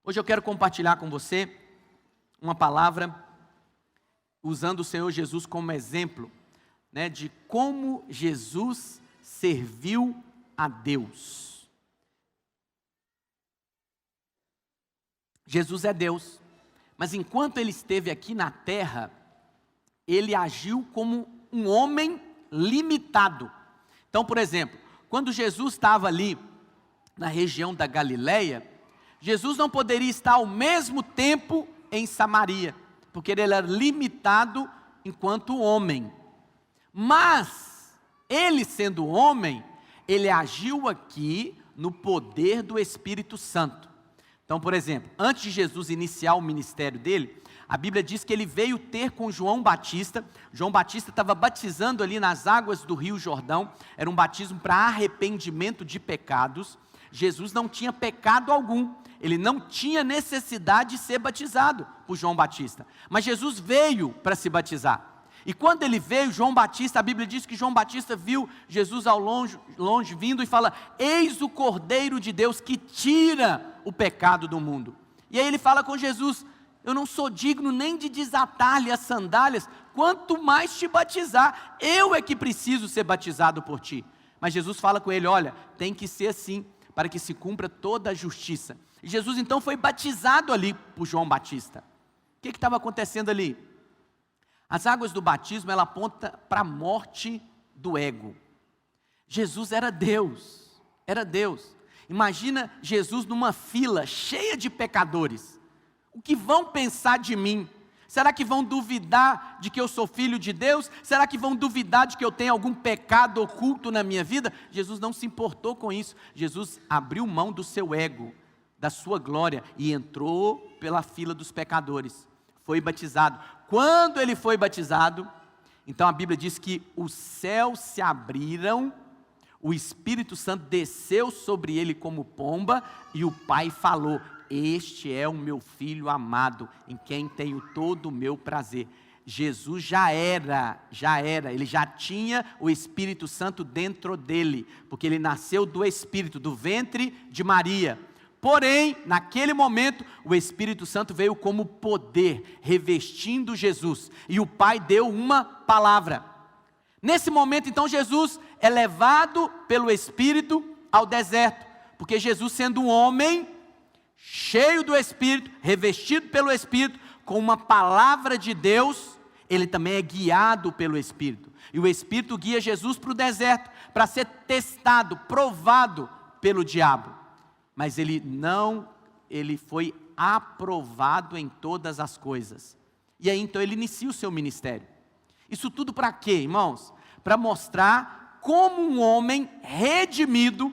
Hoje eu quero compartilhar com você uma palavra usando o Senhor Jesus como exemplo, de como Jesus serviu a Deus. Jesus é Deus, mas enquanto Ele esteve aqui na terra, Ele agiu como um homem limitado. Então, por exemplo, quando Jesus estava ali na região da Galileia, Jesus não poderia estar ao mesmo tempo em Samaria, porque ele era limitado enquanto homem. Mas, ele sendo homem, ele agiu aqui no poder do Espírito Santo. Então, por exemplo, antes de Jesus iniciar o ministério dele, a Bíblia diz que ele veio ter com João Batista. João Batista estava batizando ali nas águas do Rio Jordão, era um batismo para arrependimento de pecados. Jesus não tinha pecado algum, ele não tinha necessidade de ser batizado por João Batista, mas Jesus veio para se batizar. E quando ele veio, João Batista, a Bíblia diz que João Batista viu Jesus ao longe vindo e fala: eis o Cordeiro de Deus que tira o pecado do mundo. E aí ele fala com Jesus: eu não sou digno nem de desatar-lhe as sandálias, quanto mais te batizar, eu é que preciso ser batizado por ti. Mas Jesus fala com ele: olha, tem que ser assim, para que se cumpra toda a justiça. E Jesus então foi batizado ali por João Batista. O que estava acontecendo ali? As águas do batismo, ela aponta para a morte do ego. Jesus era Deus, era Deus. Imagina Jesus numa fila cheia de pecadores. O que vão pensar de mim? Será que vão duvidar de que eu sou filho de Deus? Será que vão duvidar de que eu tenho algum pecado oculto na minha vida? Jesus não se importou com isso. Jesus abriu mão do seu ego, da sua glória, e entrou pela fila dos pecadores. Foi batizado. Quando ele foi batizado, então a Bíblia diz que os céus se abriram, o Espírito Santo desceu sobre ele como pomba, e o Pai falou: este é o meu Filho amado, em quem tenho todo o meu prazer. Jesus já era, ele já tinha o Espírito Santo dentro dele, porque ele nasceu do Espírito, do ventre de Maria. Porém, naquele momento, o Espírito Santo veio como poder, revestindo Jesus, e o Pai deu uma palavra. Nesse momento, então, Jesus é levado pelo Espírito ao deserto, porque Jesus, sendo um homem cheio do Espírito, revestido pelo Espírito, com uma palavra de Deus, ele também é guiado pelo Espírito. E o Espírito guia Jesus para o deserto, para ser testado, provado pelo diabo. Mas ele foi aprovado em todas as coisas. E aí então ele inicia o seu ministério. Isso tudo para quê, irmãos? Para mostrar como um homem redimido,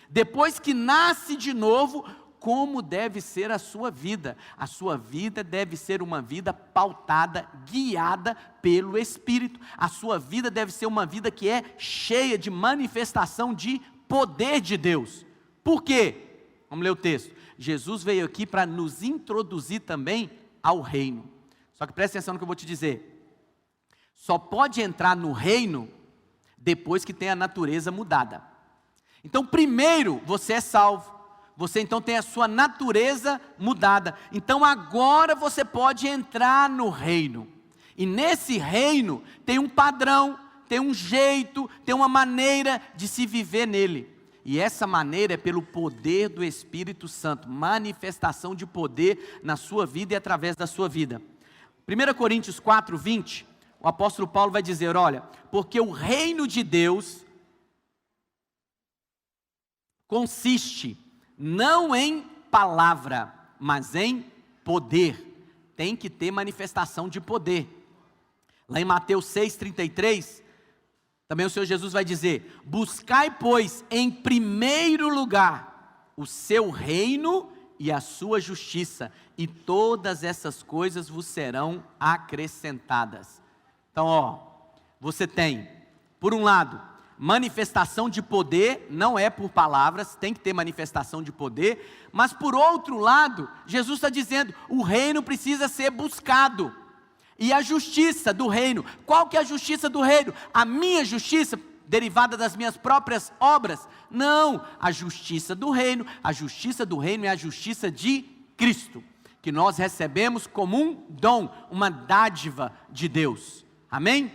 depois que nasce de novo, como deve ser a sua vida. A sua vida deve ser uma vida pautada, guiada pelo Espírito. A sua vida deve ser uma vida que é cheia de manifestação de poder de Deus. Por quê? Vamos ler o texto. Jesus veio aqui para nos introduzir também ao reino. Só que presta atenção no que eu vou te dizer. Só pode entrar no reino depois que tem a natureza mudada. Então, primeiro você é salvo. Você então tem a sua natureza mudada. Então agora você pode entrar no reino. E nesse reino tem um padrão, tem um jeito, tem uma maneira de se viver nele. E essa maneira é pelo poder do Espírito Santo, manifestação de poder na sua vida e através da sua vida. 1 Coríntios 4:20, o apóstolo Paulo vai dizer: olha, porque o reino de Deus consiste não em palavra, mas em poder. Tem que ter manifestação de poder. Lá em Mateus 6:33, também o Senhor Jesus vai dizer: buscai, pois, em primeiro lugar o seu reino e a sua justiça, e todas essas coisas vos serão acrescentadas. Então, você tem, por um lado, manifestação de poder, não é por palavras, tem que ter manifestação de poder, mas por outro lado, Jesus está dizendo, o reino precisa ser buscado. E a justiça do reino, qual que é a justiça do reino? A minha justiça, derivada das minhas próprias obras? Não, a justiça do reino é a justiça de Cristo, que nós recebemos como um dom, uma dádiva de Deus. Amém?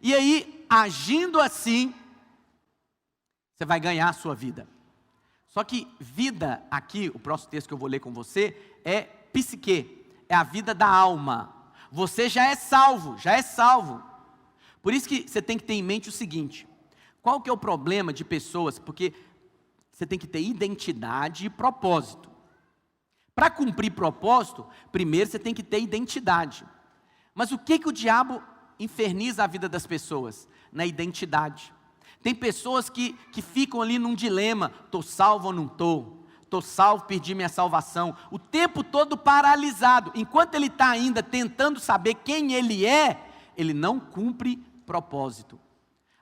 E aí, agindo assim, você vai ganhar a sua vida. Só que vida aqui, o próximo texto que eu vou ler com você, é psique, é a vida da alma. Você já é salvo, já é salvo. Por isso que você tem que ter em mente o seguinte: qual que é o problema de pessoas? Porque você tem que ter identidade e propósito. Para cumprir propósito, primeiro você tem que ter identidade. Mas o que o diabo inferniza a vida das pessoas? Na identidade. Tem pessoas que ficam ali num dilema: estou salvo ou não estou? Estou salvo, perdi minha salvação. O tempo todo paralisado. Enquanto ele está ainda tentando saber quem ele é, ele não cumpre propósito.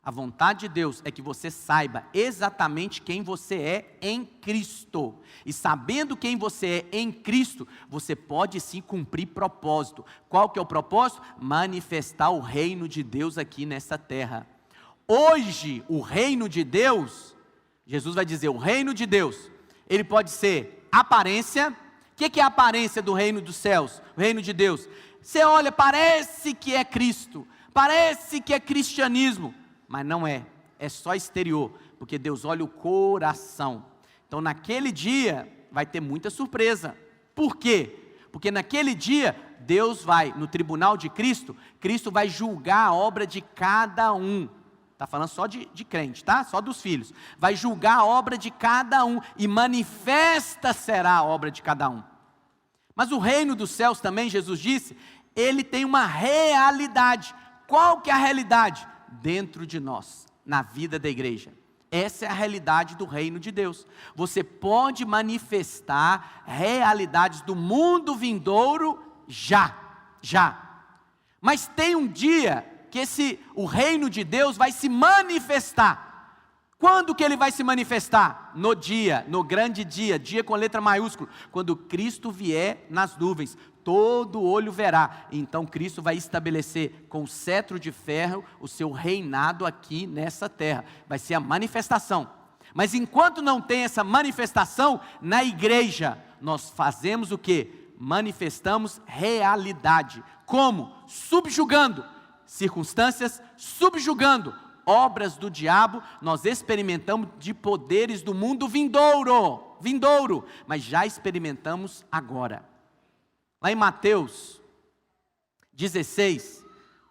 A vontade de Deus é que você saiba exatamente quem você é em Cristo. E sabendo quem você é em Cristo, você pode sim cumprir propósito. Qual que é o propósito? Manifestar o reino de Deus aqui nessa terra. Hoje, o reino de Deus, Jesus vai dizer, o reino de Deus, ele pode ser aparência. O que é a aparência do reino dos céus? O reino de Deus. Você olha, parece que é Cristo, parece que é cristianismo, mas não é, é só exterior, porque Deus olha o coração. Então naquele dia vai ter muita surpresa. Por quê? Porque naquele dia Deus vai, no tribunal de Cristo, Cristo vai julgar a obra de cada um. Está falando só de crente, tá? Só dos filhos. Vai julgar a obra de cada um, e manifesta será a obra de cada um. Mas o reino dos céus também, Jesus disse, ele tem uma realidade. Qual que é a realidade? Dentro de nós, na vida da igreja. Essa é a realidade do reino de Deus. Você pode manifestar realidades do mundo vindouro já. Mas tem um dia que o reino de Deus vai se manifestar. Quando que ele vai se manifestar? No dia, no grande dia, dia com letra maiúscula, quando Cristo vier nas nuvens, todo olho verá. Então Cristo vai estabelecer com o cetro de ferro o seu reinado aqui nessa terra. Vai ser a manifestação. Mas enquanto não tem essa manifestação, na igreja, nós fazemos o quê? Manifestamos realidade. Como? Subjugando circunstâncias, subjugando obras do diabo. Nós experimentamos de poderes do mundo vindouro, mas já experimentamos agora. Lá em Mateus 16,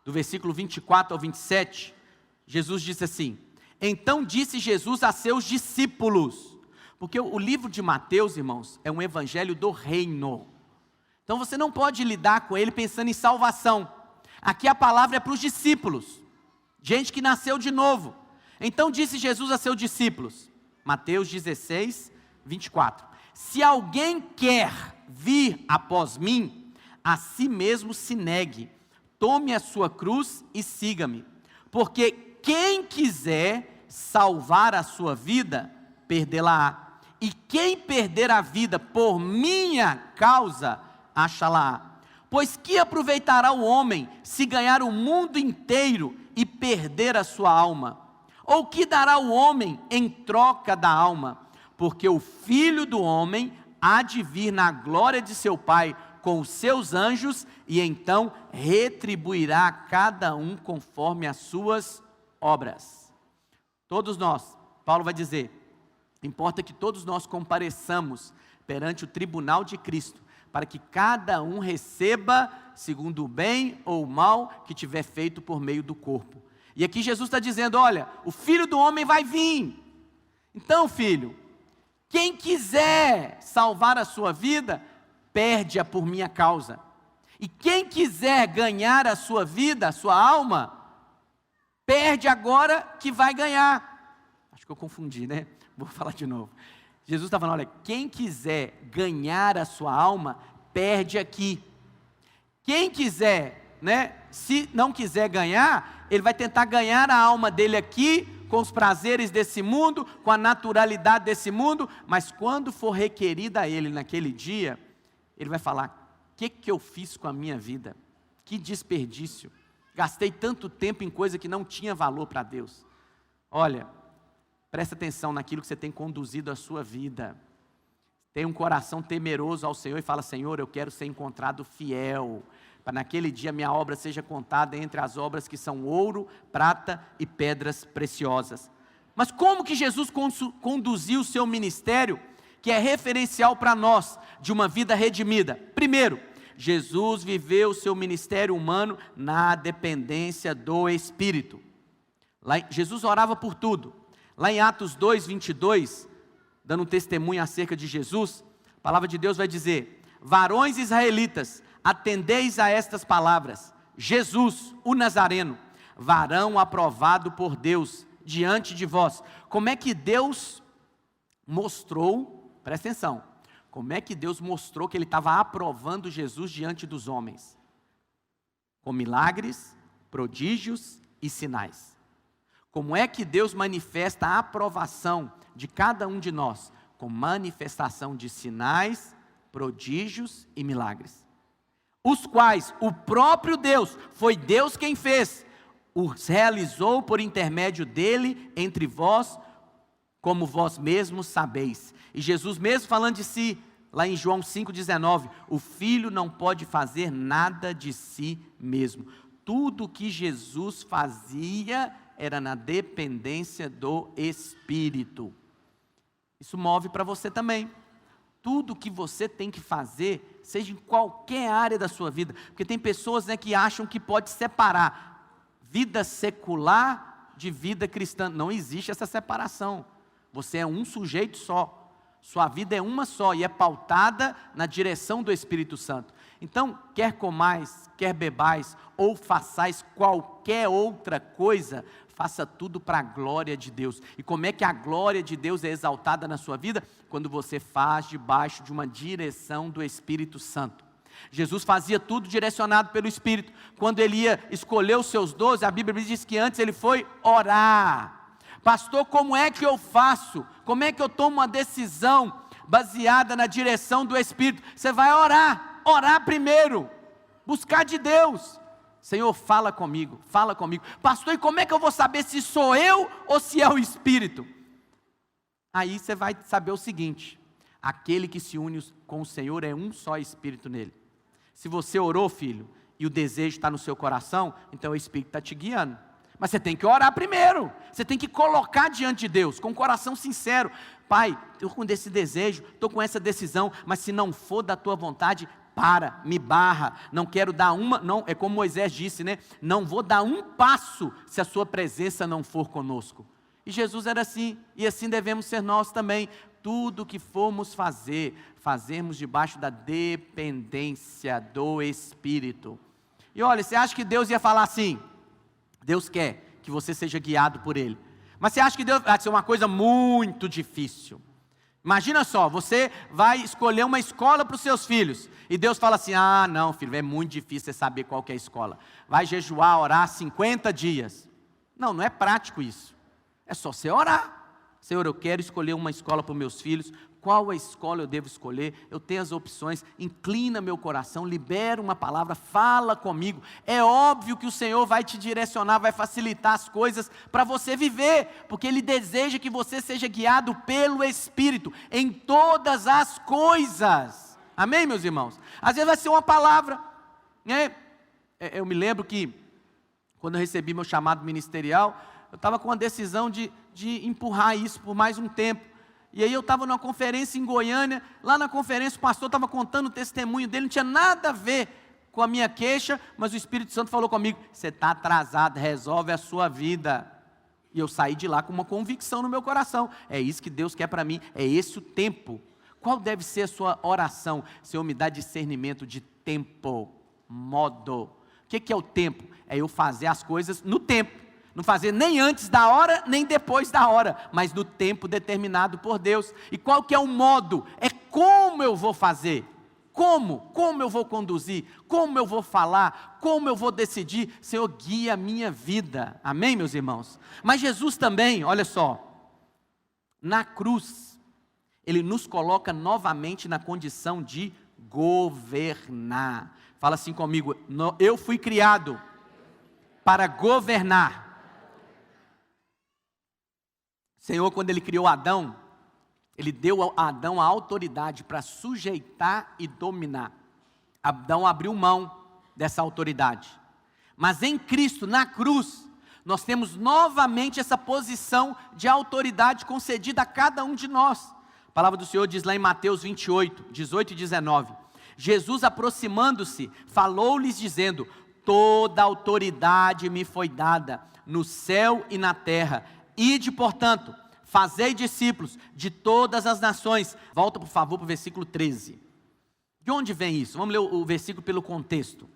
do versículo 24 ao 27, Jesus disse assim: então disse Jesus a seus discípulos, porque o livro de Mateus, irmãos, é um evangelho do reino, então você não pode lidar com ele pensando em salvação. Aqui a palavra é para os discípulos, gente que nasceu de novo. Então disse Jesus a seus discípulos, Mateus 16, 24: se alguém quer vir após mim, a si mesmo se negue, tome a sua cruz e siga-me. Porque quem quiser salvar a sua vida, perdê-la-á. E quem perder a vida por minha causa, achá-la-á. Pois que aproveitará o homem se ganhar o mundo inteiro e perder a sua alma? Ou que dará o homem em troca da alma? Porque o Filho do Homem há de vir na glória de seu Pai com os seus anjos, e então retribuirá a cada um conforme as suas obras. Todos nós, Paulo vai dizer, importa que todos nós compareçamos perante o tribunal de Cristo, para que cada um receba segundo o bem ou o mal que tiver feito por meio do corpo. E aqui Jesus está dizendo, olha, o Filho do Homem vai vir. Então, filho, quem quiser salvar a sua vida, perde-a por minha causa. E quem quiser ganhar a sua vida, a sua alma, perde agora que vai ganhar. Acho que eu confundi, né? Vou falar de novo. Jesus está falando, olha, quem quiser ganhar a sua alma, perde aqui. Quem quiser, né, se não quiser ganhar, ele vai tentar ganhar a alma dele aqui, com os prazeres desse mundo, com a naturalidade desse mundo, mas quando for requerida a ele naquele dia, ele vai falar, o que eu fiz com a minha vida? Que desperdício, gastei tanto tempo em coisa que não tinha valor para Deus. Olha, presta atenção naquilo que você tem conduzido a sua vida. tem um coração temeroso ao Senhor e fala: Senhor, eu quero ser encontrado fiel, para naquele dia minha obra seja contada entre as obras que são ouro, prata e pedras preciosas. Mas como que Jesus conduziu o seu ministério, que é referencial para nós, de uma vida redimida? Primeiro, Jesus viveu o seu ministério humano na dependência do Espírito. Jesus orava por tudo. Lá em Atos 2, 22, dando um testemunho acerca de Jesus, a palavra de Deus vai dizer: varões israelitas, atendeis a estas palavras, Jesus, o Nazareno, varão aprovado por Deus, diante de vós. Como é que Deus mostrou, presta atenção, como é que Deus mostrou que Ele estava aprovando Jesus diante dos homens? Com milagres, prodígios e sinais. Como é que Deus manifesta a aprovação de cada um de nós? Com manifestação de sinais, prodígios e milagres. Os quais o próprio Deus, foi Deus quem fez, os realizou por intermédio dele entre vós, como vós mesmos sabeis. E Jesus mesmo falando de si, lá em João 5,19, o Filho não pode fazer nada de si mesmo. Tudo que Jesus fazia era na dependência do Espírito. Isso move para você também. Tudo que você tem que fazer, seja em qualquer área da sua vida, porque tem pessoas, né, que acham que pode separar vida secular de vida cristã. Não existe essa separação. Você é um sujeito só. Sua vida é uma só e é pautada na direção do Espírito Santo. Então, quer comais, quer bebais, ou façais qualquer outra coisa, faça tudo para a glória de Deus. E como é que a glória de Deus é exaltada na sua vida? Quando você faz debaixo de uma direção do Espírito Santo. Jesus fazia tudo direcionado pelo Espírito. Quando ele ia escolher os seus 12, a Bíblia diz que antes ele foi orar. Pastor, como é que eu faço? Como é que eu tomo uma decisão baseada na direção do Espírito? Você vai orar. Orar primeiro. Buscar de Deus. Senhor, fala comigo, fala comigo. Pastor, e como é que eu vou saber se sou eu ou se é o Espírito? Aí você vai saber o seguinte: aquele que se une com o Senhor é um só Espírito nele. Se você orou, filho, e o desejo está no seu coração, então o Espírito está te guiando. Mas você tem que orar primeiro. Você tem que colocar diante de Deus, com o coração sincero. Pai, estou com esse desejo, estou com essa decisão, mas se não for da tua vontade, me barra. Não quero dar uma, não, é como Moisés disse, né? Não vou dar um passo se a sua presença não for conosco. E Jesus era assim, e assim devemos ser nós também. Tudo que formos fazer, fazermos debaixo da dependência do Espírito. E olha, você acha que Deus ia falar assim? Deus quer que você seja guiado por Ele. Mas você acha que Deus vai ser uma coisa muito difícil? Imagina só, você vai escolher uma escola para os seus filhos. E Deus fala assim: ah não filho, é muito difícil você saber qual que é a escola. Vai jejuar, orar 50 dias. Não, não é prático isso. É só você orar. Senhor, eu quero escolher uma escola para os meus filhos. Qual a escola eu devo escolher? Eu tenho as opções. Inclina meu coração, libera uma palavra, fala comigo. É óbvio que o Senhor vai te direcionar, vai facilitar as coisas para você viver, porque Ele deseja que você seja guiado pelo Espírito em todas as coisas. Amém, meus irmãos? Às vezes vai ser uma palavra, né? Eu me lembro que quando eu recebi meu chamado ministerial, eu estava com a decisão de empurrar isso por mais um tempo. E aí eu estava numa conferência em Goiânia. Lá na conferência o pastor estava contando o testemunho dele. Não tinha nada a ver com a minha queixa, mas o Espírito Santo falou comigo: você está atrasado, resolve a sua vida. E eu saí de lá com uma convicção no meu coração: é isso que Deus quer para mim, é esse o tempo. Qual deve ser a sua oração? Senhor, me dá discernimento de tempo, modo. O que é o tempo? É eu fazer as coisas no tempo. Não fazer nem antes da hora, nem depois da hora, mas no tempo determinado por Deus. E qual que é o modo? É como eu vou fazer. Como eu vou conduzir, como eu vou falar, como eu vou decidir. Senhor, guia a minha vida. Amém, meus irmãos? Mas Jesus também, olha só, na cruz, Ele nos coloca novamente na condição de governar. Fala assim comigo: eu fui criado para governar. O Senhor, quando Ele criou Adão, Ele deu a Adão a autoridade para sujeitar e dominar. Adão abriu mão dessa autoridade. Mas em Cristo, na cruz, nós temos novamente essa posição de autoridade concedida a cada um de nós. A palavra do Senhor diz lá em Mateus 28, 18 e 19. Jesus, aproximando-se, falou-lhes dizendo: toda autoridade me foi dada no céu e na terra. Ide, portanto, fazei discípulos de todas as nações. Volta, por favor, para o versículo 13. De onde vem isso? Vamos ler o versículo pelo contexto.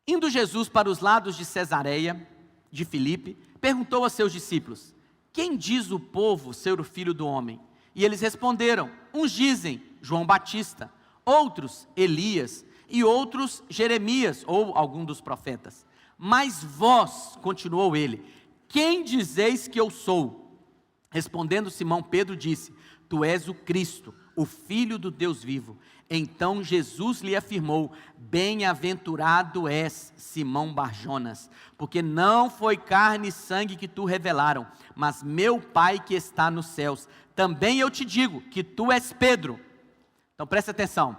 Indo Jesus para os lados de Cesareia, de Filipe, perguntou a seus discípulos: quem diz o povo ser o filho do homem? E eles responderam: uns dizem João Batista, outros Elias, e outros Jeremias, ou algum dos profetas. Mas vós, continuou ele, quem dizeis que eu sou? Respondendo Simão Pedro disse: tu és o Cristo, o Filho do Deus vivo. Então Jesus lhe afirmou: bem-aventurado és, Simão Barjonas, porque não foi carne e sangue que tu revelaram, mas meu Pai que está nos céus. Também eu te digo que tu és Pedro. Então presta atenção.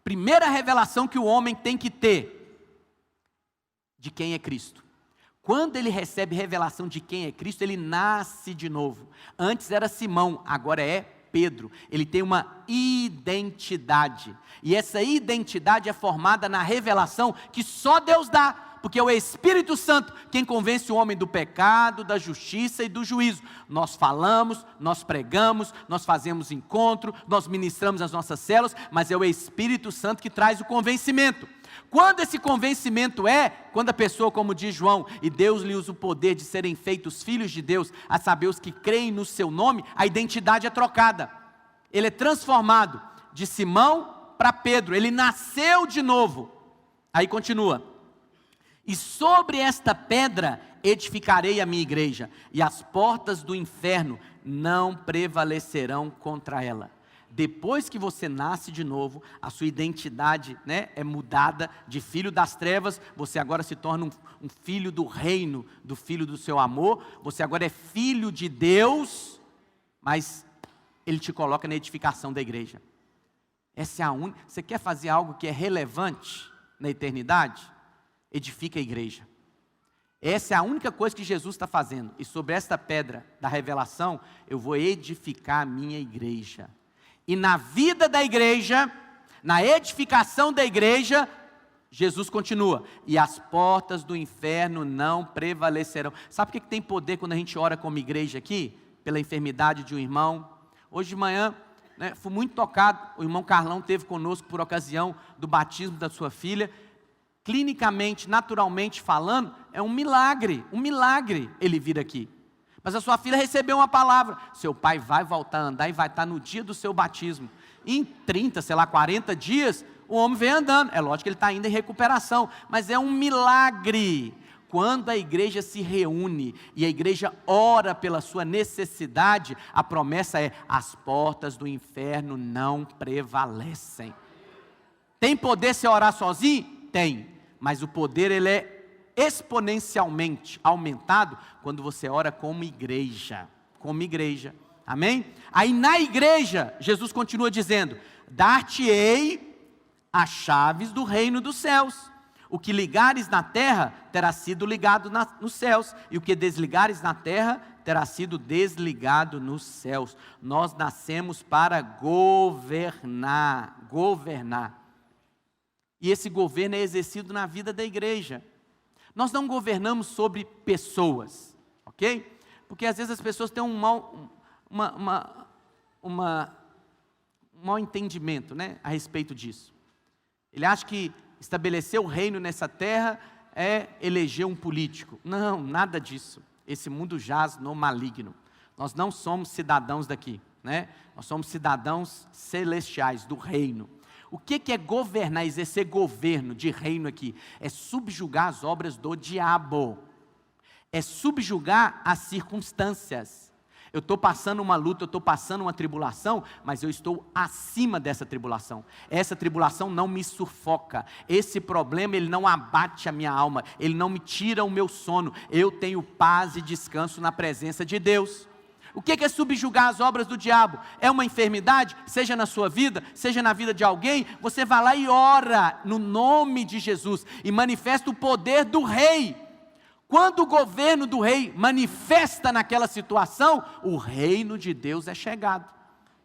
Primeira revelação que o homem tem que ter de quem é Cristo. Quando ele recebe revelação de quem é Cristo, ele nasce de novo. Antes era Simão, agora é Pedro. Ele tem uma identidade. E essa identidade é formada na revelação que só Deus dá. Porque é o Espírito Santo quem convence o homem do pecado, da justiça e do juízo. Nós falamos, nós pregamos, nós fazemos encontro, nós ministramos as nossas células, mas é o Espírito Santo que traz o convencimento. Quando esse convencimento quando a pessoa, como diz João, e Deus lhe usa o poder de serem feitos filhos de Deus, a saber os que creem no seu nome, a identidade é trocada. Ele é transformado de Simão para Pedro, ele nasceu de novo. Aí continua: e sobre esta pedra edificarei a minha igreja, e as portas do inferno não prevalecerão contra ela. Depois que você nasce de novo, a sua identidade, é mudada de filho das trevas, você agora se torna um filho do reino, do filho do seu amor, você agora é filho de Deus, mas Ele te coloca na edificação da igreja. Essa é a única. Você quer fazer algo que é relevante na eternidade? Edifica a igreja. Essa é a única coisa que Jesus está fazendo. E sobre esta pedra da revelação, eu vou edificar a minha igreja. E na vida da igreja, na edificação da igreja, Jesus continua: e as portas do inferno não prevalecerão. Sabe por que tem poder quando a gente ora como igreja aqui? Pela enfermidade de um irmão. Hoje de manhã, fui muito tocado. O irmão Carlão esteve conosco por ocasião do batismo da sua filha. Clinicamente, naturalmente falando, é um milagre ele vir aqui. Mas a sua filha recebeu uma palavra: seu pai vai voltar a andar e vai estar no dia do seu batismo. Em 30, 40 dias, o homem vem andando. É lógico que ele está ainda em recuperação, mas é um milagre. Quando a igreja se reúne e a igreja ora pela sua necessidade, a promessa é: as portas do inferno não prevalecem. Tem poder se orar sozinho? Tem, mas o poder ele é exponencialmente aumentado quando você ora como igreja, amém? Aí na igreja, Jesus continua dizendo: dar-te-ei as chaves do reino dos céus, o que ligares na terra terá sido ligado nos céus, e o que desligares na terra terá sido desligado nos céus. Nós nascemos para governar, e esse governo é exercido na vida da igreja. Nós não governamos sobre pessoas, ok? Porque às vezes as pessoas têm um mau entendimento, a respeito disso. Ele acha que estabelecer o reino nessa terra é eleger um político. Não, nada disso. Esse mundo jaz no maligno. Nós não somos cidadãos daqui, Nós somos cidadãos celestiais do reino. O que é governar, exercer governo de reino aqui? É subjugar as obras do diabo. É subjugar as circunstâncias. Eu estou passando uma luta, eu estou passando uma tribulação, mas eu estou acima dessa tribulação. Essa tribulação não me sufoca. Esse problema, ele não abate a minha alma. Ele não me tira o meu sono. Eu tenho paz e descanso na presença de Deus. O que é subjugar as obras do diabo? É uma enfermidade, seja na sua vida, seja na vida de alguém, você vai lá e ora no nome de Jesus e manifesta o poder do rei. Quando o governo do rei manifesta naquela situação, o reino de Deus é chegado.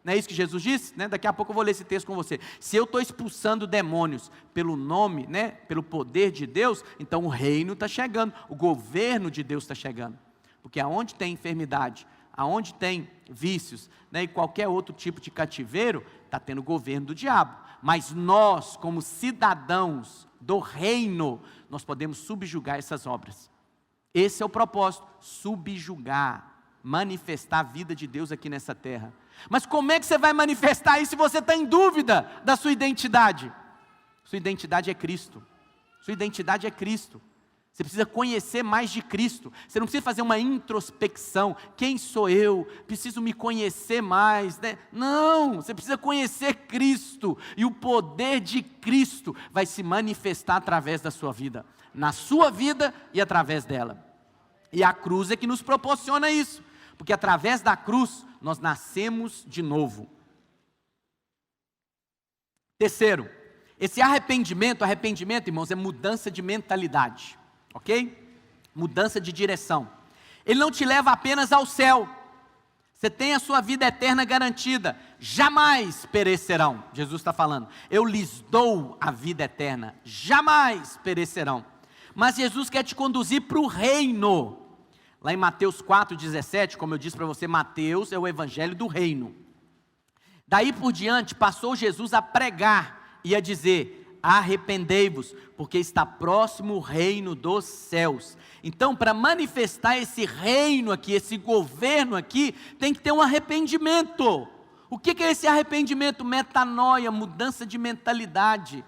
Não é isso que Jesus disse? Daqui a pouco eu vou ler esse texto com você. Se eu estou expulsando demônios pelo nome, pelo poder de Deus, então o reino está chegando, o governo de Deus está chegando. Porque aonde tem enfermidade, aonde tem vícios, e qualquer outro tipo de cativeiro, está tendo o governo do diabo. Mas nós, como cidadãos do reino, nós podemos subjugar essas obras. Esse é o propósito, subjugar, manifestar a vida de Deus aqui nessa terra. Mas como é que você vai manifestar isso se você está em dúvida da sua identidade? Sua identidade é Cristo. Sua identidade é Cristo. Você precisa conhecer mais de Cristo. Você não precisa fazer uma introspecção. Quem sou eu? Preciso me conhecer mais, Não, você precisa conhecer Cristo. E o poder de Cristo vai se manifestar através da sua vida. Na sua vida e através dela. E a cruz é que nos proporciona isso. Porque através da cruz, nós nascemos de novo. Terceiro, esse arrependimento, irmãos, é mudança de mentalidade. Ok? Mudança de direção. Ele não te leva apenas ao céu. Você tem a sua vida eterna garantida. Jamais perecerão. Jesus está falando. Eu lhes dou a vida eterna. Jamais perecerão. Mas Jesus quer te conduzir para o reino. Lá em Mateus 4,17, como eu disse para você, Mateus é o evangelho do reino. Daí por diante, passou Jesus a pregar e a dizer: arrependei-vos, porque está próximo o reino dos céus. Então, para manifestar esse reino aqui, esse governo aqui, tem que ter um arrependimento. O que é esse arrependimento? Metanoia, mudança de mentalidade.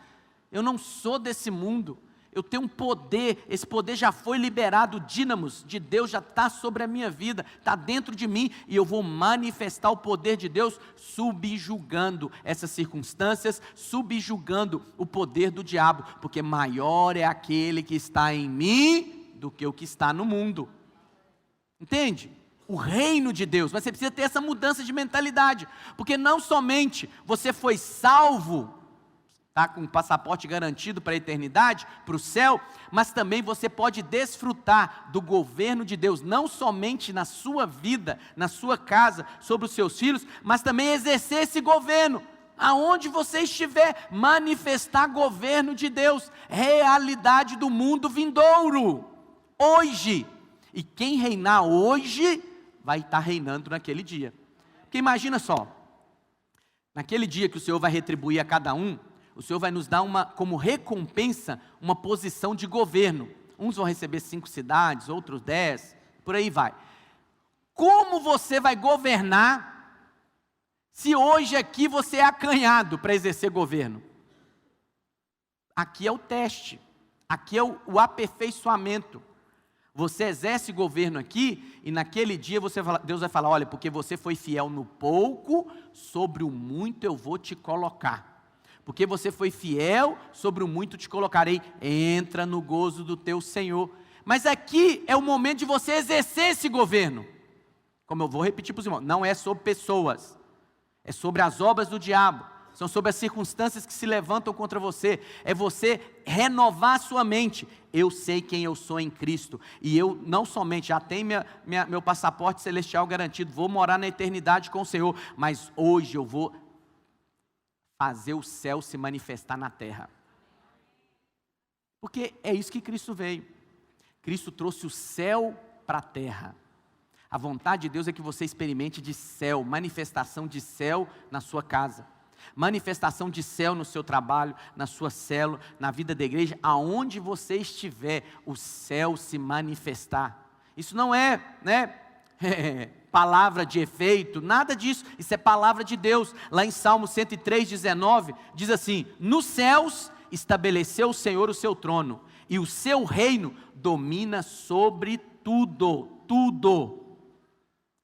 Eu não sou desse mundo. Eu tenho um poder, esse poder já foi liberado, o dínamos de Deus já está sobre a minha vida, está dentro de mim, e eu vou manifestar o poder de Deus, subjugando essas circunstâncias, subjugando o poder do diabo, porque maior é aquele que está em mim, do que o que está no mundo, entende? O reino de Deus, mas você precisa ter essa mudança de mentalidade, porque não somente você foi salvo, com um passaporte garantido para a eternidade, para o céu, mas também você pode desfrutar do governo de Deus, não somente na sua vida, na sua casa, sobre os seus filhos, mas também exercer esse governo, aonde você estiver, manifestar governo de Deus, realidade do mundo vindouro, hoje, e quem reinar hoje, vai estar reinando naquele dia, porque imagina só, naquele dia que o Senhor vai retribuir a cada um, o Senhor vai nos dar como recompensa, uma posição de governo. Uns vão receber 5 cidades, outros 10, por aí vai. Como você vai governar, se hoje aqui você é acanhado para exercer governo? Aqui é o teste, aqui é o aperfeiçoamento. Você exerce governo aqui, e naquele dia Deus vai falar: olha, porque você foi fiel no pouco, sobre o muito eu vou te colocar. Porque você foi fiel, sobre o muito te colocarei, entra no gozo do teu Senhor. Mas aqui é o momento de você exercer esse governo. Como eu vou repetir para os irmãos, não é sobre pessoas, é sobre as obras do diabo, são sobre as circunstâncias que se levantam contra você, é você renovar a sua mente. Eu sei quem eu sou em Cristo, e eu não somente já tenho meu passaporte celestial garantido, vou morar na eternidade com o Senhor, mas hoje eu vou fazer o céu se manifestar na terra, porque é isso que Cristo veio. Cristo trouxe o céu para a terra. A vontade de Deus é que você experimente de céu, manifestação de céu na sua casa, manifestação de céu no seu trabalho, na sua célula, na vida da igreja, aonde você estiver, o céu se manifestar. Isso não é, palavra de efeito, nada disso, isso é palavra de Deus. Lá em Salmo 103:19, diz assim: nos céus estabeleceu o Senhor o seu trono, e o seu reino domina sobre tudo, tudo.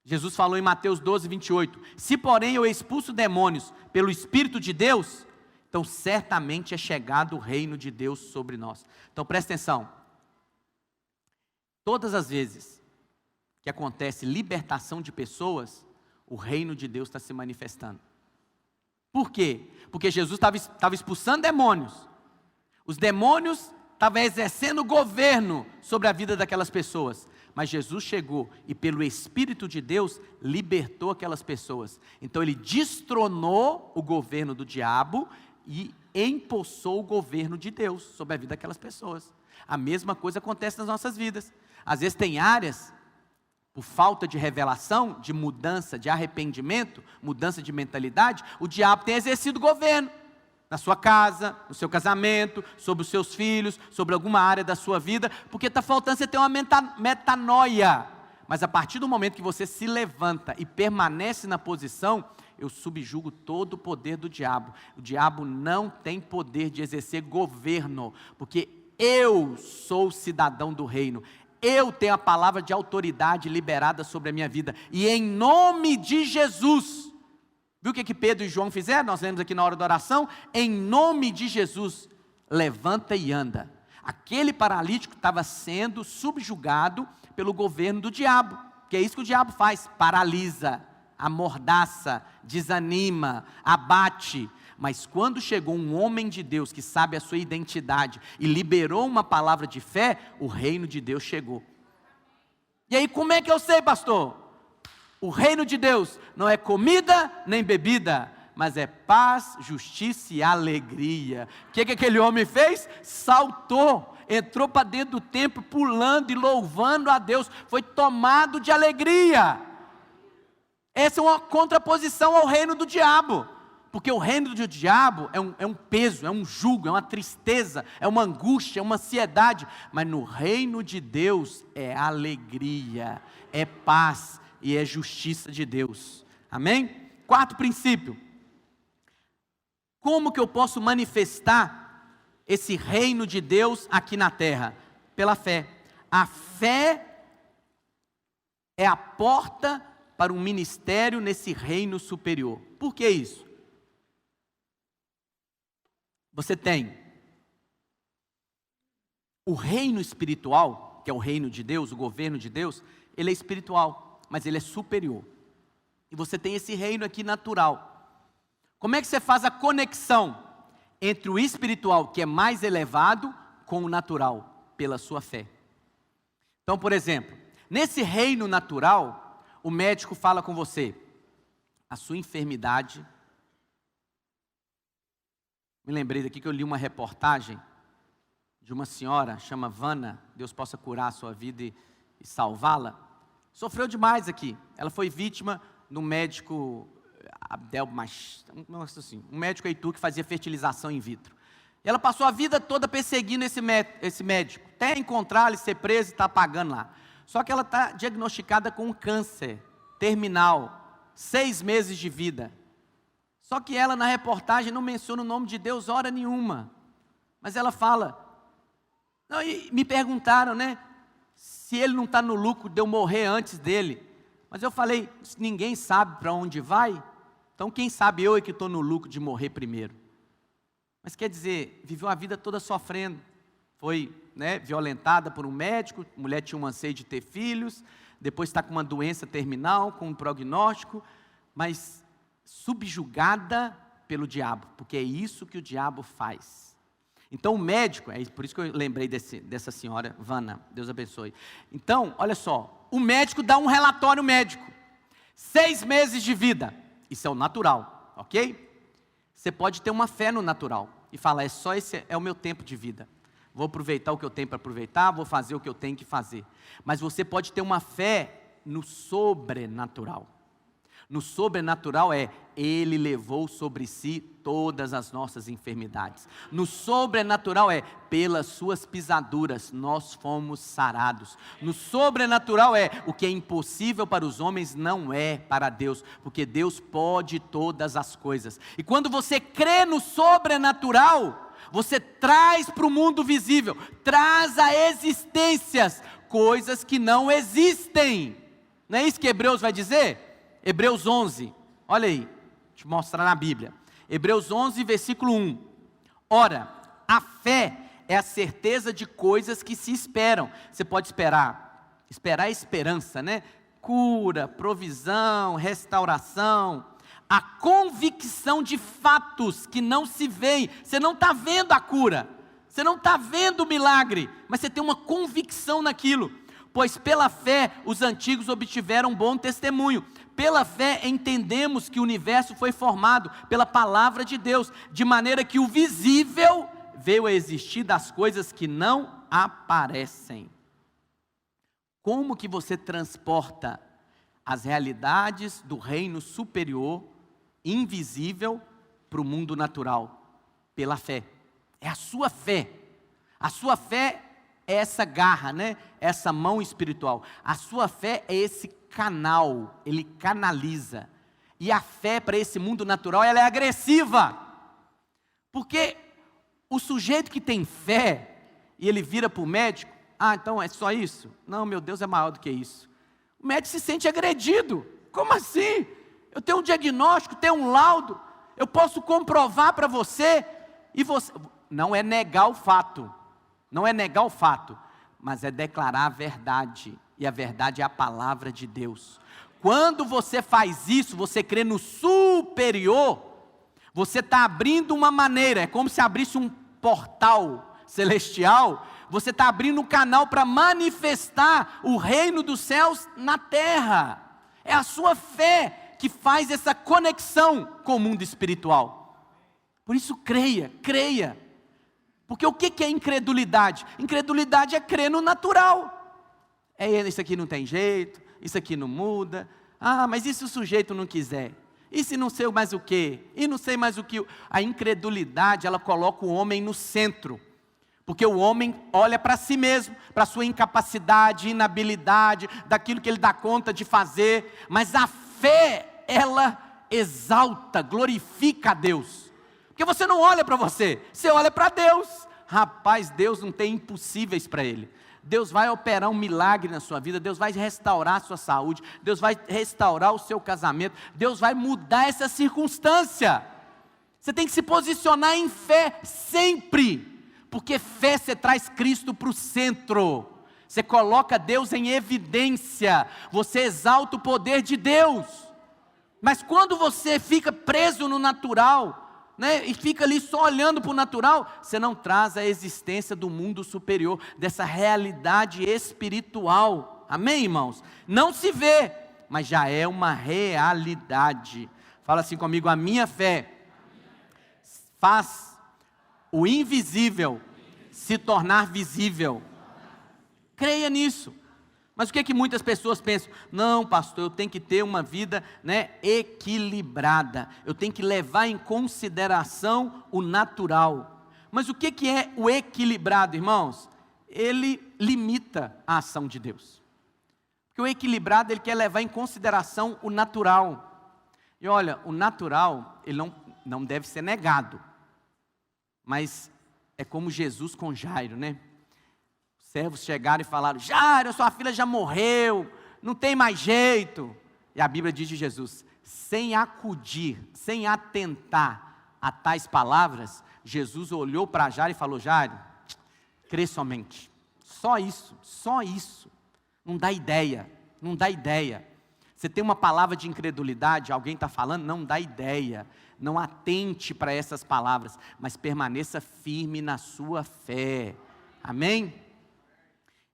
Jesus falou em Mateus 12:28, se porém eu expulso demônios pelo Espírito de Deus, então certamente é chegado o reino de Deus sobre nós. Então presta atenção, todas as vezes que acontece libertação de pessoas, o reino de Deus está se manifestando. Por quê? Porque Jesus estava expulsando demônios. Os demônios estavam exercendo governo sobre a vida daquelas pessoas. Mas Jesus chegou e pelo Espírito de Deus libertou aquelas pessoas. Então ele destronou o governo do diabo e empossou o governo de Deus sobre a vida daquelas pessoas. A mesma coisa acontece nas nossas vidas. Às vezes tem áreas, por falta de revelação, de mudança, de arrependimento, mudança de mentalidade, o diabo tem exercido governo na sua casa, no seu casamento, sobre os seus filhos, sobre alguma área da sua vida, porque está faltando você ter uma metanoia. Mas a partir do momento que você se levanta e permanece na posição, eu subjugo todo o poder do diabo. O diabo não tem poder de exercer governo, porque eu sou cidadão do reino. Eu tenho a palavra de autoridade liberada sobre a minha vida. E em nome de Jesus, viu o que Pedro e João fizeram? Nós lemos aqui na hora da oração. Em nome de Jesus, levanta e anda. Aquele paralítico estava sendo subjugado pelo governo do diabo. Que é isso que o diabo faz, paralisa, amordaça, desanima, abate. Mas quando chegou um homem de Deus que sabe a sua identidade e liberou uma palavra de fé, o reino de Deus chegou. E aí como é que eu sei, pastor? O reino de Deus não é comida nem bebida, mas é paz, justiça e alegria. O que aquele homem fez? Saltou, entrou para dentro do templo pulando e louvando a Deus, foi tomado de alegria. Essa é uma contraposição ao reino do diabo. Porque o reino do diabo é um peso, é um jugo, é uma tristeza, é uma angústia, é uma ansiedade. Mas no reino de Deus é alegria, é paz e é justiça de Deus. Amém? Quarto princípio. Como que eu posso manifestar esse reino de Deus aqui na terra? Pela fé. A fé é a porta para um ministério nesse reino superior. Por que isso? Você tem o reino espiritual, que é o reino de Deus, o governo de Deus, ele é espiritual, mas ele é superior. E você tem esse reino aqui natural. Como é que você faz a conexão entre o espiritual, que é mais elevado, com o natural? Pela sua fé. Então, por exemplo, nesse reino natural, o médico fala com você, a sua enfermidade. Me lembrei daqui que eu li uma reportagem de uma senhora, chama Vana, Deus possa curar a sua vida e salvá-la. Sofreu demais aqui. Ela foi vítima de um médico, um médico Heitor que fazia fertilização in vitro. E ela passou a vida toda perseguindo esse médico, até encontrá-lo e ser preso e estar pagando lá. Só que ela está diagnosticada com um câncer terminal, 6 meses de vida. Só que ela na reportagem não menciona o nome de Deus hora nenhuma. Mas ela fala, não, e me perguntaram, né, se ele não está no lucro de eu morrer antes dele. Mas eu falei, ninguém sabe para onde vai, então quem sabe eu é que estou no lucro de morrer primeiro. Mas quer dizer, viveu a vida toda sofrendo, foi violentada por um médico, a mulher tinha um anseio de ter filhos, depois está com uma doença terminal, com um prognóstico, mas subjugada pelo diabo, porque é isso que o diabo faz. Então o médico, é por isso que eu lembrei dessa senhora, Vana, Deus abençoe. Então, olha só, o médico dá um relatório médico, 6 meses de vida, isso é o natural, ok? Você pode ter uma fé no natural, e falar, esse é o meu tempo de vida, vou aproveitar o que eu tenho para aproveitar, vou fazer o que eu tenho que fazer. Mas você pode ter uma fé no sobrenatural. No sobrenatural Ele levou sobre si todas as nossas enfermidades. No sobrenatural pelas suas pisaduras nós fomos sarados. No sobrenatural o que é impossível para os homens não é para Deus, porque Deus pode todas as coisas. E quando você crê no sobrenatural, você traz para o mundo visível, traz à existência coisas que não existem. Não é isso que Hebreus vai dizer? Hebreus 11, olha aí, deixa eu mostrar na Bíblia. Hebreus 11, versículo 1. Ora, a fé é a certeza de coisas que se esperam. Você pode esperar Esperar é esperança, né? Cura, provisão, restauração. A convicção de fatos que não se veem. Você não está vendo a cura, você não está vendo o milagre, mas você tem uma convicção naquilo. Pois pela fé os antigos obtiveram um bom testemunho. Pela fé entendemos que o universo foi formado pela palavra de Deus, de maneira que o visível veio a existir das coisas que não aparecem. Como que você transporta as realidades do reino superior, invisível, para o mundo natural? Pela fé. É a sua fé. A sua fé é essa garra, né? Essa mão espiritual. A sua fé é esse canal, ele canaliza. E a fé para esse mundo natural, ela é agressiva. Porque o sujeito que tem fé, e ele vira para o médico, então é só isso? Não, meu Deus é maior do que isso. O médico se sente agredido. Como assim? Eu tenho um diagnóstico, tenho um laudo, eu posso comprovar para você, e você... Não é negar o fato, não é negar o fato, mas é declarar a verdade, e a verdade é a palavra de Deus. Quando você faz isso, você crê no superior, você está abrindo uma maneira, é como se abrisse um portal celestial, você está abrindo um canal para manifestar o reino dos céus na terra. É a sua fé que faz essa conexão com o mundo espiritual. Por isso creia, creia. Porque o que é incredulidade? Incredulidade é crer no natural. Isso aqui não tem jeito, isso aqui não muda. Mas e se o sujeito não quiser? E se não sei mais o quê? E não sei mais o que? A incredulidade, ela coloca o homem no centro. Porque o homem olha para si mesmo, para a sua incapacidade, inabilidade, daquilo que ele dá conta de fazer. Mas a fé, ela exalta, glorifica a Deus. Porque você não olha para você, você olha para Deus. Rapaz, Deus não tem impossíveis para Ele. Deus vai operar um milagre na sua vida, Deus vai restaurar a sua saúde, Deus vai restaurar o seu casamento, Deus vai mudar essa circunstância. Você tem que se posicionar em fé sempre, porque fé você traz Cristo para o centro, você coloca Deus em evidência, você exalta o poder de Deus. Mas quando você fica preso no natural, e fica ali só olhando para o natural, você não traz a existência do mundo superior, dessa realidade espiritual. Amém, irmãos? Não se vê, mas já é uma realidade. Fala assim comigo: a minha fé faz o invisível se tornar visível. Creia nisso. Mas o que muitas pessoas pensam? Não, pastor, eu tenho que ter uma vida equilibrada. Eu tenho que levar em consideração o natural. Mas o que é o equilibrado, irmãos? Ele limita a ação de Deus. Porque o equilibrado, ele quer levar em consideração o natural. E olha, o natural, ele não deve ser negado. Mas é como Jesus com Jairo, né? Servos chegaram e falaram: Jairo, sua filha já morreu, não tem mais jeito. E a Bíblia diz de Jesus, sem acudir, sem atentar a tais palavras, Jesus olhou para Jairo e falou: Jairo, crê somente. Só isso. Não dá ideia. Você tem uma palavra de incredulidade, alguém está falando, não dá ideia. Não atente para essas palavras, mas permaneça firme na sua fé. Amém?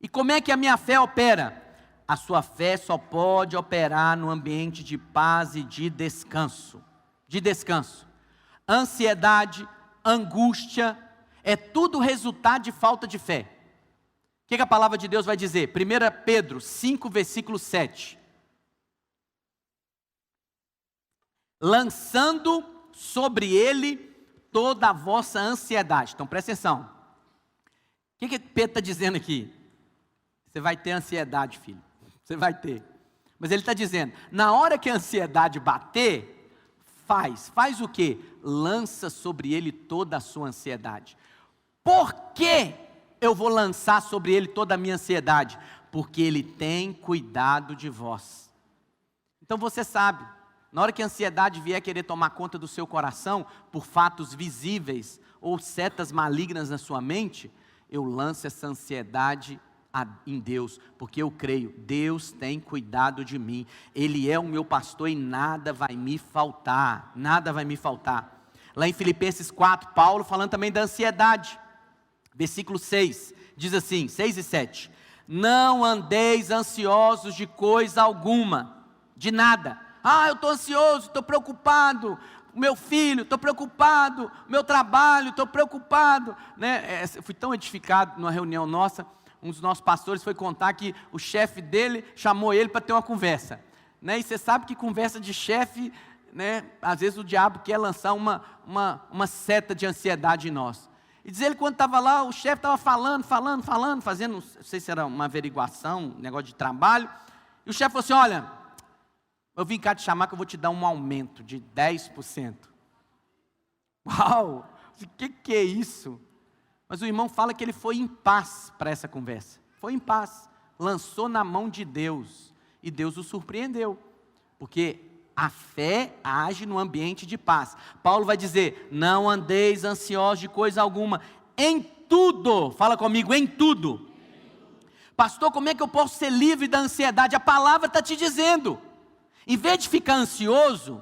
E como é que a minha fé opera? A sua fé só pode operar no ambiente de paz e de descanso. Ansiedade, angústia, é tudo resultado de falta de fé. O que a palavra de Deus vai dizer? 1 Pedro 5, versículo 7. Lançando sobre ele toda a vossa ansiedade. Então presta atenção. O que Pedro está dizendo aqui? Você vai ter ansiedade, filho. Você vai ter. Mas ele está dizendo, na hora que a ansiedade bater, faz o quê? Lança sobre ele toda a sua ansiedade. Por que eu vou lançar sobre ele toda a minha ansiedade? Porque ele tem cuidado de vós. Então você sabe, na hora que a ansiedade vier querer tomar conta do seu coração, por fatos visíveis, ou setas malignas na sua mente, eu lanço essa ansiedade em Deus, porque eu creio, Deus tem cuidado de mim, Ele é o meu pastor e nada vai me faltar, nada vai me faltar. Lá em Filipenses 4, Paulo falando também da ansiedade, versículo 6, diz assim, 6 e 7, não andeis ansiosos de coisa alguma, de nada. Eu estou ansioso, estou preocupado, meu filho, estou preocupado, meu trabalho, estou preocupado, né? Eu fui tão edificado numa reunião nossa, um dos nossos pastores foi contar que o chefe dele chamou ele para ter uma conversa, né? E você sabe que conversa de chefe, né? Às vezes o diabo quer lançar uma seta de ansiedade em nós. E diz ele, quando estava lá, o chefe estava falando, fazendo, não sei se era uma averiguação, um negócio de trabalho, e o chefe falou assim, olha, eu vim cá te chamar que eu vou te dar um aumento de 10%. Uau, o que é isso? Mas o irmão fala que ele foi em paz para essa conversa, foi em paz, lançou na mão de Deus, e Deus o surpreendeu, porque a fé age no ambiente de paz. Paulo vai dizer, não andeis ansiosos de coisa alguma, em tudo, fala comigo, em tudo. Pastor, como é que eu posso ser livre da ansiedade? A palavra está te dizendo, em vez de ficar ansioso,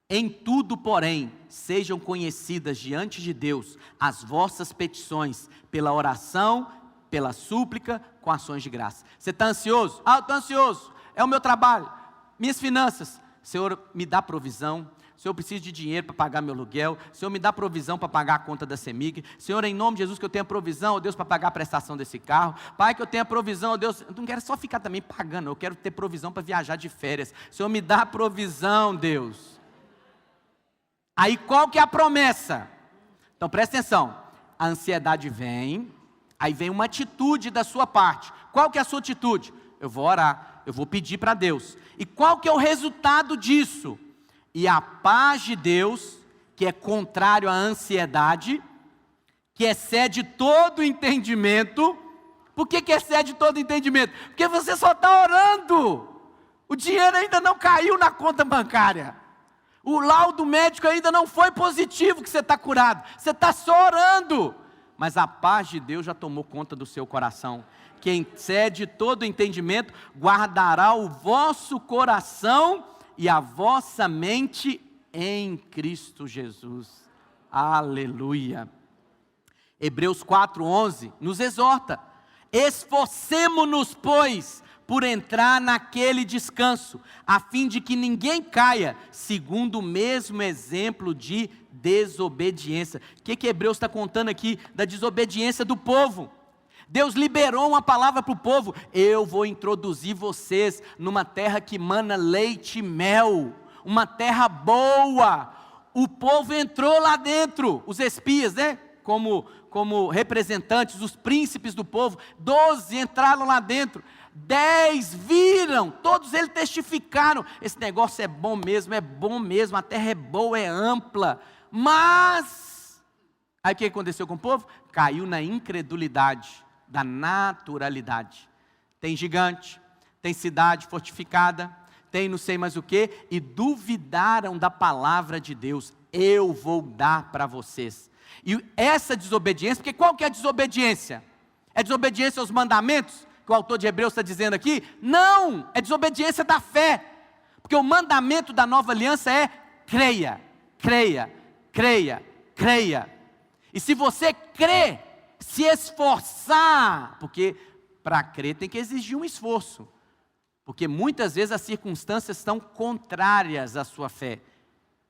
em tudo, porém, sejam conhecidas diante de Deus as vossas petições, pela oração, pela súplica, com ações de graça. Você está ansioso? Eu estou ansioso, é o meu trabalho, minhas finanças. Senhor, me dá provisão. Senhor, eu preciso de dinheiro para pagar meu aluguel. Senhor, me dá provisão para pagar a conta da CEMIG. Senhor, em nome de Jesus, que eu tenha provisão, ó Deus, para pagar a prestação desse carro. Pai, que eu tenha provisão, ó Deus. Eu não quero só ficar também pagando, eu quero ter provisão para viajar de férias. Senhor, me dá provisão, Deus. Aí qual que é a promessa? Então presta atenção, a ansiedade vem, aí vem uma atitude da sua parte. Qual que é a sua atitude? Eu vou orar, eu vou pedir para Deus. E qual que é o resultado disso? E a paz de Deus, que é contrário à ansiedade, que excede todo entendimento. Por que excede todo entendimento? Porque você só está orando, o dinheiro ainda não caiu na conta bancária. O laudo médico ainda não foi positivo que você está curado. Você está só orando. Mas a paz de Deus já tomou conta do seu coração. Que excede todo entendimento, guardará o vosso coração e a vossa mente em Cristo Jesus. Aleluia. Hebreus 4:11 nos exorta. Esforcemo-nos, pois, por entrar naquele descanso, a fim de que ninguém caia, segundo o mesmo exemplo de desobediência. O que Hebreus está contando aqui? Da desobediência do povo. Deus liberou uma palavra para o povo, eu vou introduzir vocês numa terra que mana leite e mel, uma terra boa. O povo entrou lá dentro, os espias, né? Como representantes, os príncipes do povo, 12 entraram lá dentro, 10 viram, todos eles testificaram, esse negócio é bom mesmo, a terra é boa, é ampla, mas, aí o que aconteceu com o povo? Caiu na incredulidade, da naturalidade, tem gigante, tem cidade fortificada, tem não sei mais o que, e duvidaram da palavra de Deus, eu vou dar para vocês. E essa desobediência, porque qual que é a desobediência? É desobediência aos mandamentos, que o autor de Hebreus está dizendo aqui? Não, é desobediência da fé, porque o mandamento da nova aliança é creia, creia, creia, creia. E se você crê, se esforçar, porque para crer tem que exigir um esforço, porque muitas vezes as circunstâncias estão contrárias à sua fé,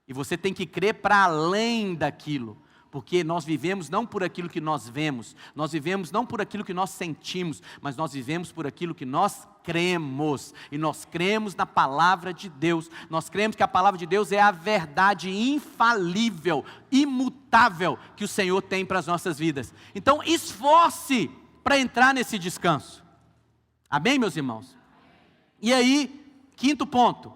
e você tem que crer para além daquilo, porque nós vivemos não por aquilo que nós vemos, nós vivemos não por aquilo que nós sentimos, mas nós vivemos por aquilo que nós cremos, e nós cremos na palavra de Deus, nós cremos que a palavra de Deus é a verdade infalível, imutável, que o Senhor tem para as nossas vidas. Então esforce para entrar nesse descanso, amém, meus irmãos? E aí, quinto ponto,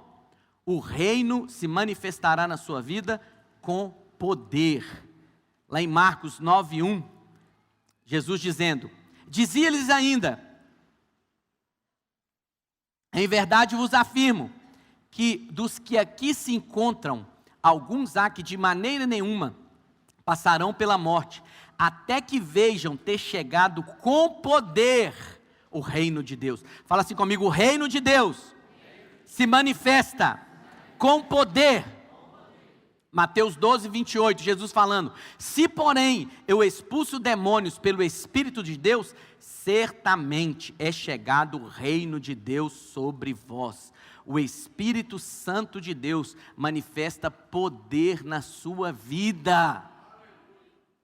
o reino se manifestará na sua vida com poder. Lá em Marcos 9:1, Jesus dizendo, dizia-lhes ainda, em verdade vos afirmo, que dos que aqui se encontram, alguns há que de maneira nenhuma passarão pela morte, até que vejam ter chegado com poder o reino de Deus. Fala assim comigo: o reino de Deus se manifesta com poder. Mateus 12, 28, Jesus falando: se porém eu expulso demônios pelo Espírito de Deus, certamente é chegado o reino de Deus sobre vós. O Espírito Santo de Deus manifesta poder na sua vida.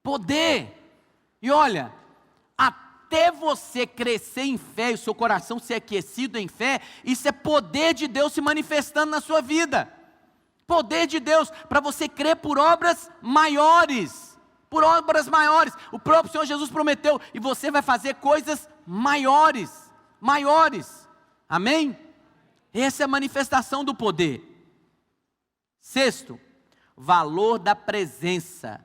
Poder. E olha, até você crescer em fé e o seu coração ser aquecido em fé, isso é poder de Deus se manifestando na sua vida. Poder de Deus para você crer por obras maiores. Por obras maiores. O próprio Senhor Jesus prometeu, e você vai fazer coisas maiores. Maiores. Amém? Essa é a manifestação do poder. Sexto, valor da presença.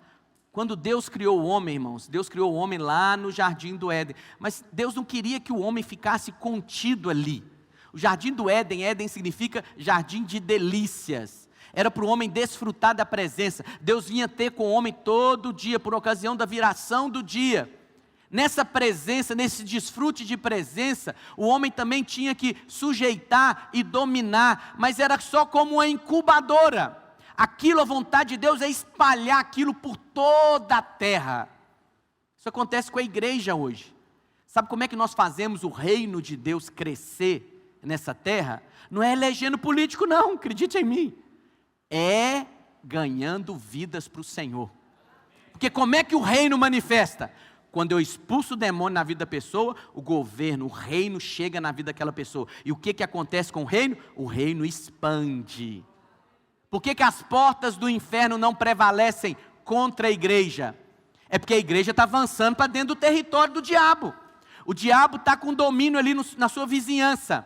Quando Deus criou o homem, irmãos, Deus criou o homem lá no jardim do Éden, mas Deus não queria que o homem ficasse contido ali. O jardim do Éden, Éden significa jardim de delícias. Era para o homem desfrutar da presença. Deus vinha ter com o homem todo dia, por ocasião da viração do dia. Nessa presença, nesse desfrute de presença, o homem também tinha que sujeitar e dominar, mas era só como uma incubadora. Aquilo, a vontade de Deus é espalhar aquilo por toda a terra. Isso acontece com a igreja hoje. Sabe como é que nós fazemos o reino de Deus crescer nessa terra? Não é elegendo político não, acredite em mim. É ganhando vidas para o Senhor. Porque como é que o reino manifesta? Quando eu expulso o demônio na vida da pessoa, o governo, o reino chega na vida daquela pessoa. E o que acontece com o reino? O reino expande. Por que as portas do inferno não prevalecem contra a igreja? É porque a igreja está avançando para dentro do território do diabo. O diabo está com domínio ali na sua vizinhança.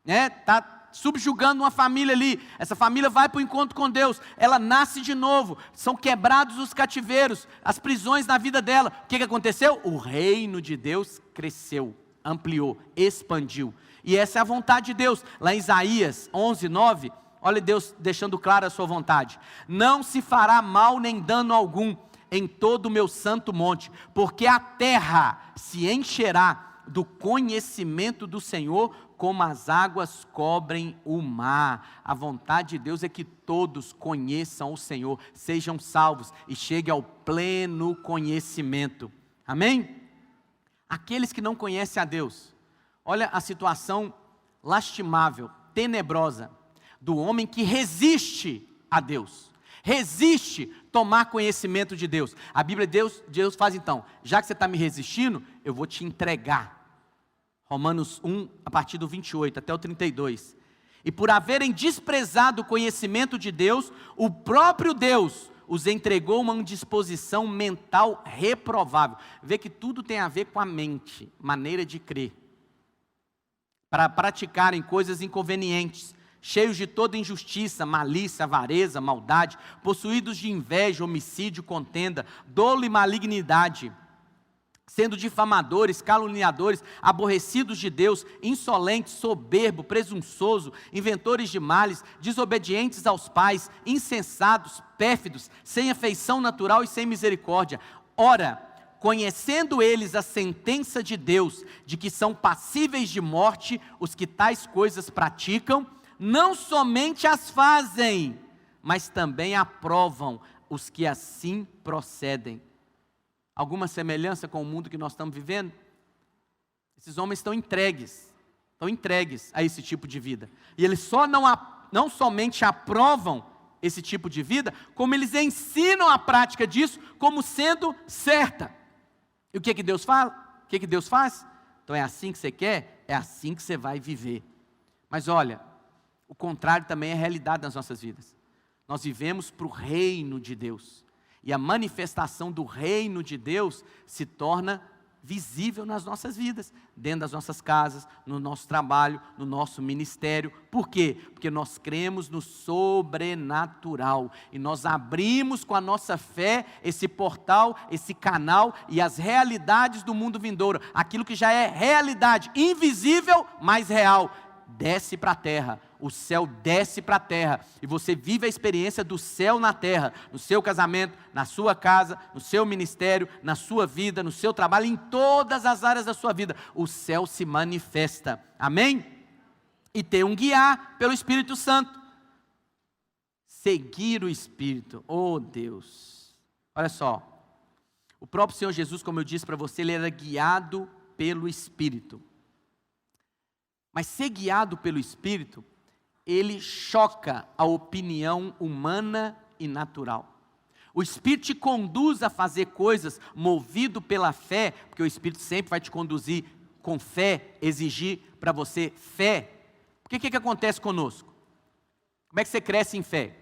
Está subjugando uma família ali. Essa família vai para o encontro com Deus. Ela nasce de novo. São quebrados os cativeiros, as prisões na vida dela. O que aconteceu? O reino de Deus cresceu, ampliou, expandiu. E essa é a vontade de Deus. Lá em Isaías 11, 9... olha Deus deixando clara a sua vontade. Não se fará mal nem dano algum em todo o meu santo monte, porque a terra se encherá do conhecimento do Senhor, como as águas cobrem o mar. A vontade de Deus é que todos conheçam o Senhor, sejam salvos e cheguem ao pleno conhecimento. Amém? Aqueles que não conhecem a Deus, olha a situação lastimável, tenebrosa, do homem que resiste a Deus, resiste tomar conhecimento de Deus. A Bíblia de Deus faz então: já que você está me resistindo, eu vou te entregar. Romanos 1, a partir do 28 até o 32. E por haverem desprezado o conhecimento de Deus, o próprio Deus os entregou uma disposição mental reprovável. Vê que tudo tem a ver com a mente, maneira de crer, para praticarem coisas inconvenientes, cheios de toda injustiça, malícia, avareza, maldade, possuídos de inveja, homicídio, contenda, dolo e malignidade, sendo difamadores, caluniadores, aborrecidos de Deus, insolentes, soberbo, presunçoso, inventores de males, desobedientes aos pais, insensatos, pérfidos, sem afeição natural e sem misericórdia. Ora, conhecendo eles a sentença de Deus, de que são passíveis de morte os que tais coisas praticam, não somente as fazem, mas também aprovam os que assim procedem. Alguma semelhança com o mundo que nós estamos vivendo? Esses homens estão entregues a esse tipo de vida. E eles não somente aprovam esse tipo de vida, como eles ensinam a prática disso como sendo certa. E o que Deus fala? O que Deus faz? Então é assim que você quer? É assim que você vai viver. Mas olha, o contrário também é realidade nas nossas vidas. Nós vivemos para o reino de Deus. E a manifestação do reino de Deus se torna visível nas nossas vidas, dentro das nossas casas, no nosso trabalho, no nosso ministério. Por quê? Porque nós cremos no sobrenatural. E nós abrimos com a nossa fé esse portal, esse canal e as realidades do mundo vindouro. Aquilo que já é realidade, invisível, mas real, desce para a terra. o céu desce para a terra, e você vive a experiência do céu na terra, no seu casamento, na sua casa, no seu ministério, na sua vida, no seu trabalho, em todas as áreas da sua vida, o céu se manifesta, amém? E tem um guiar pelo Espírito Santo, seguir o Espírito, oh Deus, olha só, o próprio Senhor Jesus, como eu disse para você, ele era guiado pelo Espírito, mas ser guiado pelo Espírito, ele choca a opinião humana e natural. O Espírito te conduz a fazer coisas movido pela fé, porque o Espírito sempre vai te conduzir com fé, exigir para você fé. Porque o que acontece conosco? Como é que você cresce em fé?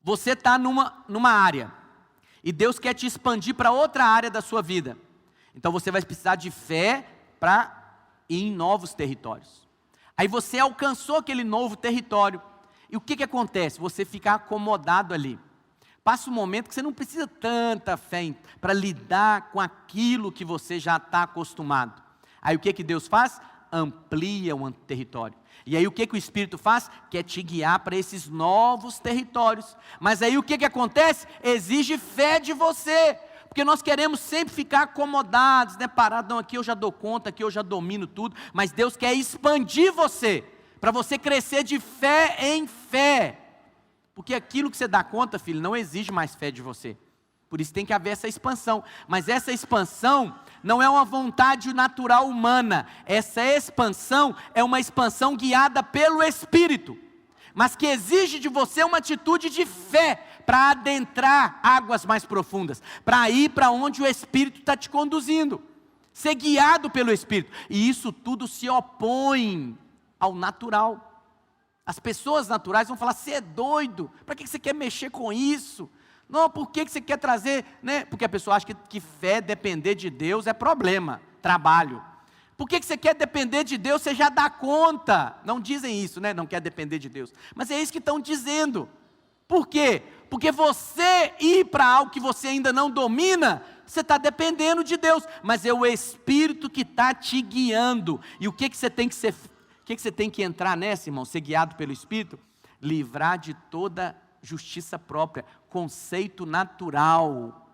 Você está numa área, e Deus quer te expandir para outra área da sua vida. Então você vai precisar de fé para ir em novos territórios. Aí você alcançou aquele novo território, e o que acontece? Você fica acomodado ali. Passa um momento que você não precisa tanta fé para lidar com aquilo que você já está acostumado. Aí o que Deus faz? Amplia um território. E aí o que o Espírito faz? Quer te guiar para esses novos territórios. Mas aí o que acontece? Exige fé de você. Porque nós queremos sempre ficar acomodados, né? Parados, não, aqui eu já dou conta, aqui eu já domino tudo. Mas Deus quer expandir você, para você crescer de fé em fé. Porque aquilo que você dá conta, filho, não exige mais fé de você. Por isso tem que haver essa expansão. Mas essa expansão não é uma vontade natural humana. Essa expansão é uma expansão guiada pelo Espírito, mas que exige de você uma atitude de fé, para adentrar águas mais profundas, para ir para onde o Espírito está te conduzindo, ser guiado pelo Espírito, e isso tudo se opõe ao natural. As pessoas naturais vão falar, você é doido, para que você quer mexer com isso? Não, por que você quer trazer, né? Porque a pessoa acha que fé depender de Deus é problema, trabalho. Por que você quer depender de Deus, você já dá conta? Não dizem isso, né? Não quer depender de Deus, mas é isso que estão dizendo. Por quê? Porque você ir para algo que você ainda não domina, você está dependendo de Deus, mas é o Espírito que está te guiando. E o que você tem que ser, o que você tem que entrar nessa, irmão, ser guiado pelo Espírito? Livrar de toda justiça própria, conceito natural.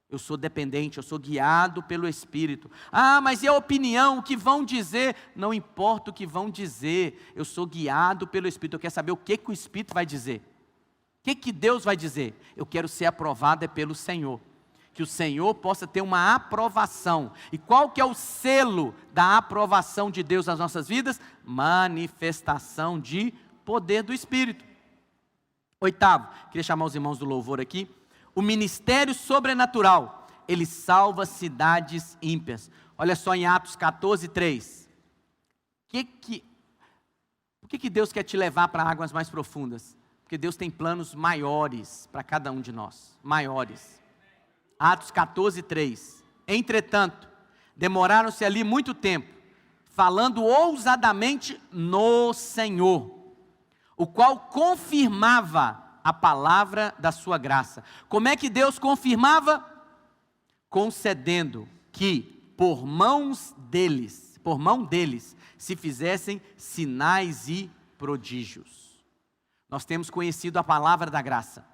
Eu sou dependente, eu sou guiado pelo Espírito. Ah, mas e a opinião, o que vão dizer? Não importa o que vão dizer, eu sou guiado pelo Espírito. Eu quero saber o que o Espírito vai dizer. O que Deus vai dizer? Eu quero ser aprovado pelo Senhor. Que o Senhor possa ter uma aprovação. E qual que é o selo da aprovação de Deus nas nossas vidas? Manifestação de poder do Espírito. Oitavo, queria chamar os irmãos do louvor aqui. O ministério sobrenatural, ele salva cidades ímpias. Olha só em Atos 14:3. Por que Deus quer te levar para águas mais profundas? Porque Deus tem planos maiores para cada um de nós, maiores. Atos 14:3. Entretanto, demoraram-se ali muito tempo, falando ousadamente no Senhor, o qual confirmava a palavra da sua graça. Como é que Deus confirmava? Concedendo que por mão deles, se fizessem sinais e prodígios. Nós temos conhecido a palavra da graça.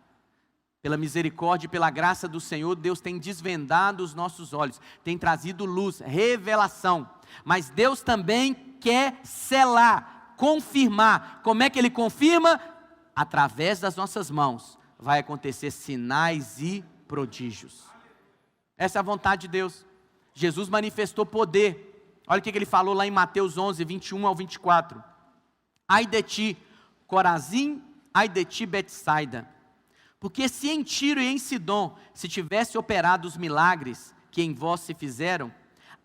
Pela misericórdia e pela graça do Senhor, Deus tem desvendado os nossos olhos, tem trazido luz, revelação. Mas Deus também quer selar, confirmar. Como é que Ele confirma? Através das nossas mãos vai acontecer sinais e prodígios. Essa é a vontade de Deus. Jesus manifestou poder. Olha o que Ele falou lá em Mateus 11, 21 ao 24. Ai de ti, Corazim, ai de ti, Betsaida, porque se em Tiro e em Sidom se tivesse operado os milagres que em vós se fizeram,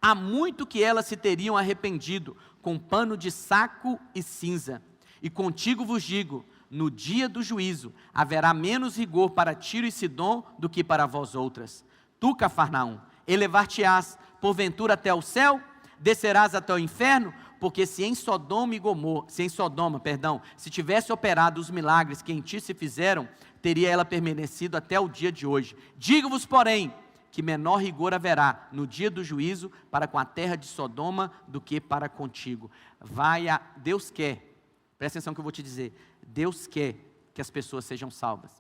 há muito que elas se teriam arrependido com pano de saco e cinza. E contigo vos digo, no dia do juízo haverá menos rigor para Tiro e Sidom do que para vós outras. Tu, Cafarnaum, elevar-te-ás porventura até o céu? Descerás até o inferno? Porque se em Sodoma, se tivesse operado os milagres que em ti se fizeram, teria ela permanecido até o dia de hoje. Digo-vos, porém, que menor rigor haverá no dia do juízo para com a terra de Sodoma do que para contigo. Deus quer, Presta atenção que eu vou te dizer. Deus quer que as pessoas sejam salvas.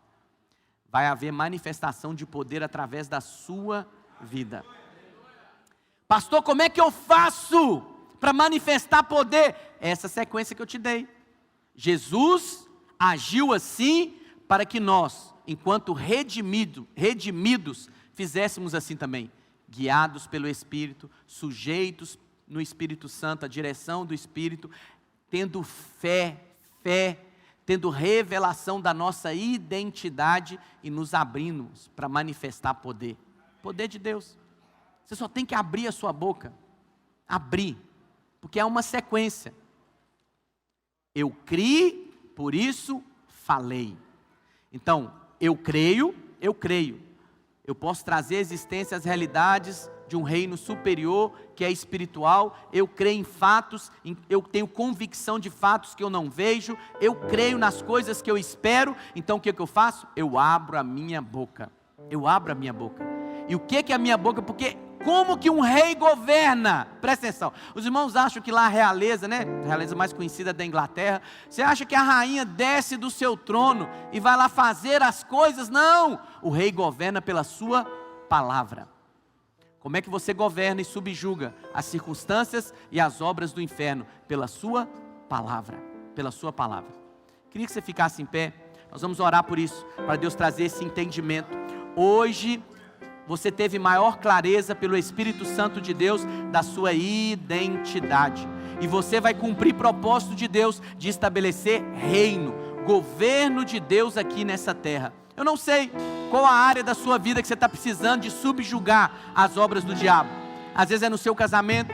Vai haver manifestação de poder através da sua vida. Pastor, como é que eu faço para manifestar poder? Essa sequência que eu te dei. Jesus agiu assim para que nós, enquanto redimidos, fizéssemos assim também. Guiados pelo Espírito, sujeitos no Espírito Santo, a direção do Espírito, tendo fé, tendo revelação da nossa identidade e nos abrimos para manifestar poder. Poder de Deus. Você só tem que abrir a sua boca. Abrir. Porque é uma sequência. Eu criei, por isso falei. Então, eu creio. Eu posso trazer à existência as realidades de um reino superior, que é espiritual. Eu creio em fatos, eu tenho convicção de fatos que eu não vejo. Eu creio nas coisas que eu espero. Então o que eu faço? Eu abro a minha boca. E o que é a minha boca? Porque como que um rei governa? Presta atenção. Os irmãos acham que lá a realeza, né? A realeza mais conhecida da Inglaterra. Você acha que a rainha desce do seu trono e vai lá fazer as coisas? Não! O rei governa pela sua palavra. Como é que você governa e subjuga as circunstâncias e as obras do inferno? Pela sua palavra. Pela sua palavra. Queria que você ficasse em pé. Nós vamos orar por isso, para Deus trazer esse entendimento. Hoje você teve maior clareza pelo Espírito Santo de Deus da sua identidade. E você vai cumprir propósito de Deus de estabelecer reino, governo de Deus aqui nessa terra. Eu não sei qual a área da sua vida que você está precisando de subjugar as obras do diabo. Às vezes é no seu casamento,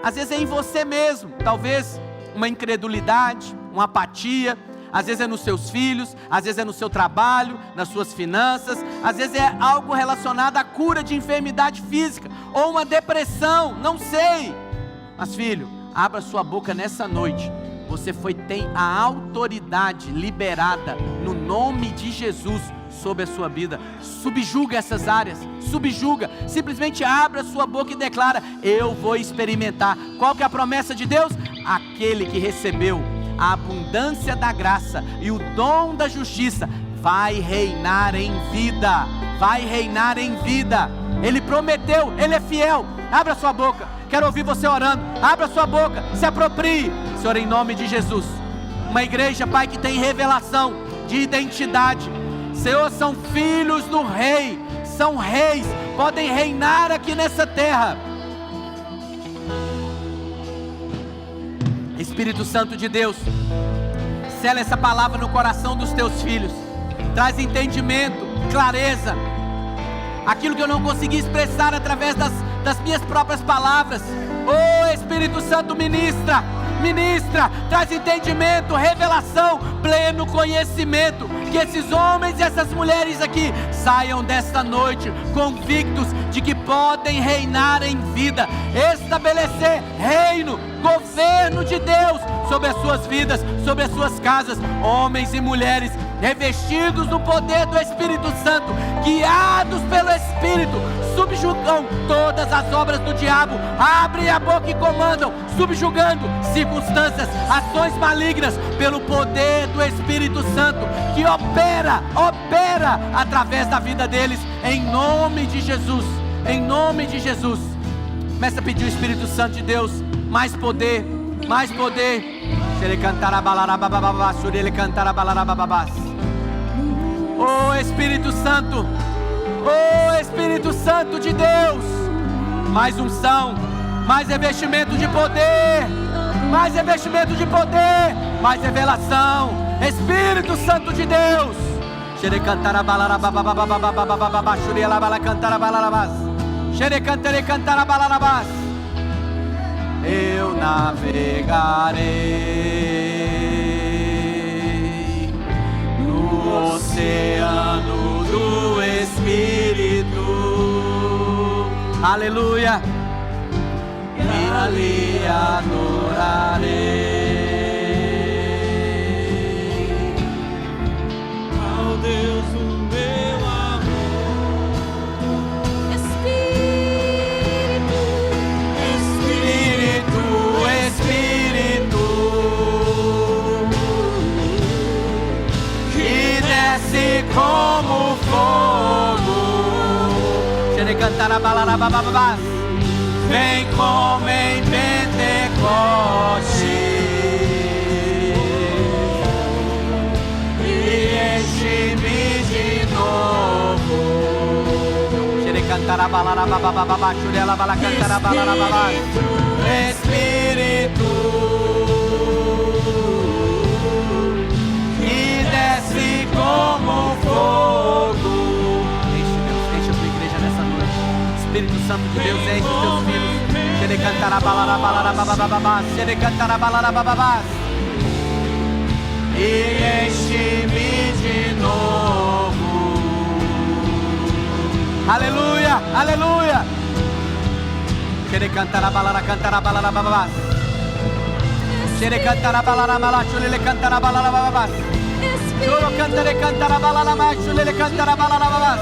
às vezes é em você mesmo. Talvez uma incredulidade, uma apatia. Às vezes é nos seus filhos, às vezes é no seu trabalho, nas suas finanças, às vezes é algo relacionado à cura de enfermidade física, ou uma depressão, não sei. Mas filho, abra sua boca nessa noite. Você tem a autoridade liberada no nome de Jesus sobre a sua vida. Subjuga essas áreas, subjuga. Simplesmente abra a sua boca e declara: eu vou experimentar. Qual que é a promessa de Deus? Aquele que recebeu a abundância da graça e o dom da justiça vai reinar em vida. Vai reinar em vida. Ele prometeu, Ele é fiel. Abra sua boca, quero ouvir você orando. Abra sua boca, se aproprie. Senhor, em nome de Jesus, uma igreja, Pai, que tem revelação de identidade. Senhor, são filhos do Rei, são reis, podem reinar aqui nessa terra. Espírito Santo de Deus, sela essa palavra no coração dos teus filhos. Traz entendimento, clareza. Aquilo que eu não consegui expressar através das minhas próprias palavras. Oh, Espírito Santo, ministra, traz entendimento, revelação, pleno conhecimento. Que esses homens e essas mulheres aqui saiam desta noite convictos de que podem reinar em vida, estabelecer reino, governo de Deus sobre as suas vidas, sobre as suas casas. Homens e mulheres revestidos do poder do Espírito Santo, guiados pelo Espírito, subjugam todas as obras do diabo. Abrem a boca e comandam, subjugando circunstâncias, ações malignas, pelo poder do Espírito Santo, que opera através da vida deles, em nome de Jesus. Em nome de Jesus. Começa a pedir o Espírito Santo de Deus, mais poder, mais poder. Oh Espírito Santo, oh Espírito Santo de Deus, mais unção, mais revestimento de poder, mais revestimento de poder, mais revelação. Espírito Santo de Deus. Eu navegarei no oceano do Espírito. Aleluia. E ali adorarei ao Deus do meu amor. Espírito, Espírito, Espírito, cantar a balada bababás. Vem como em Pentecoste e enche-me de novo. Xere cantar a balada bababás. Xurela bala cantar a balada babás. Espírito que desce como fogo. Enche Deus, enche a tua igreja nessa noite. Espírito Santo de Deus, enche os teus filhos. Xere cantar a balada bababás. Xere cantar a balada bababás. E enche-me de novo. Aleluia, aleluia. Xere cantar a balada bababás. Xere cantar a balada malacho, lele cantar a balada bababás. Choro cantaré cantar a balada macho, lele cantar a balada bababás.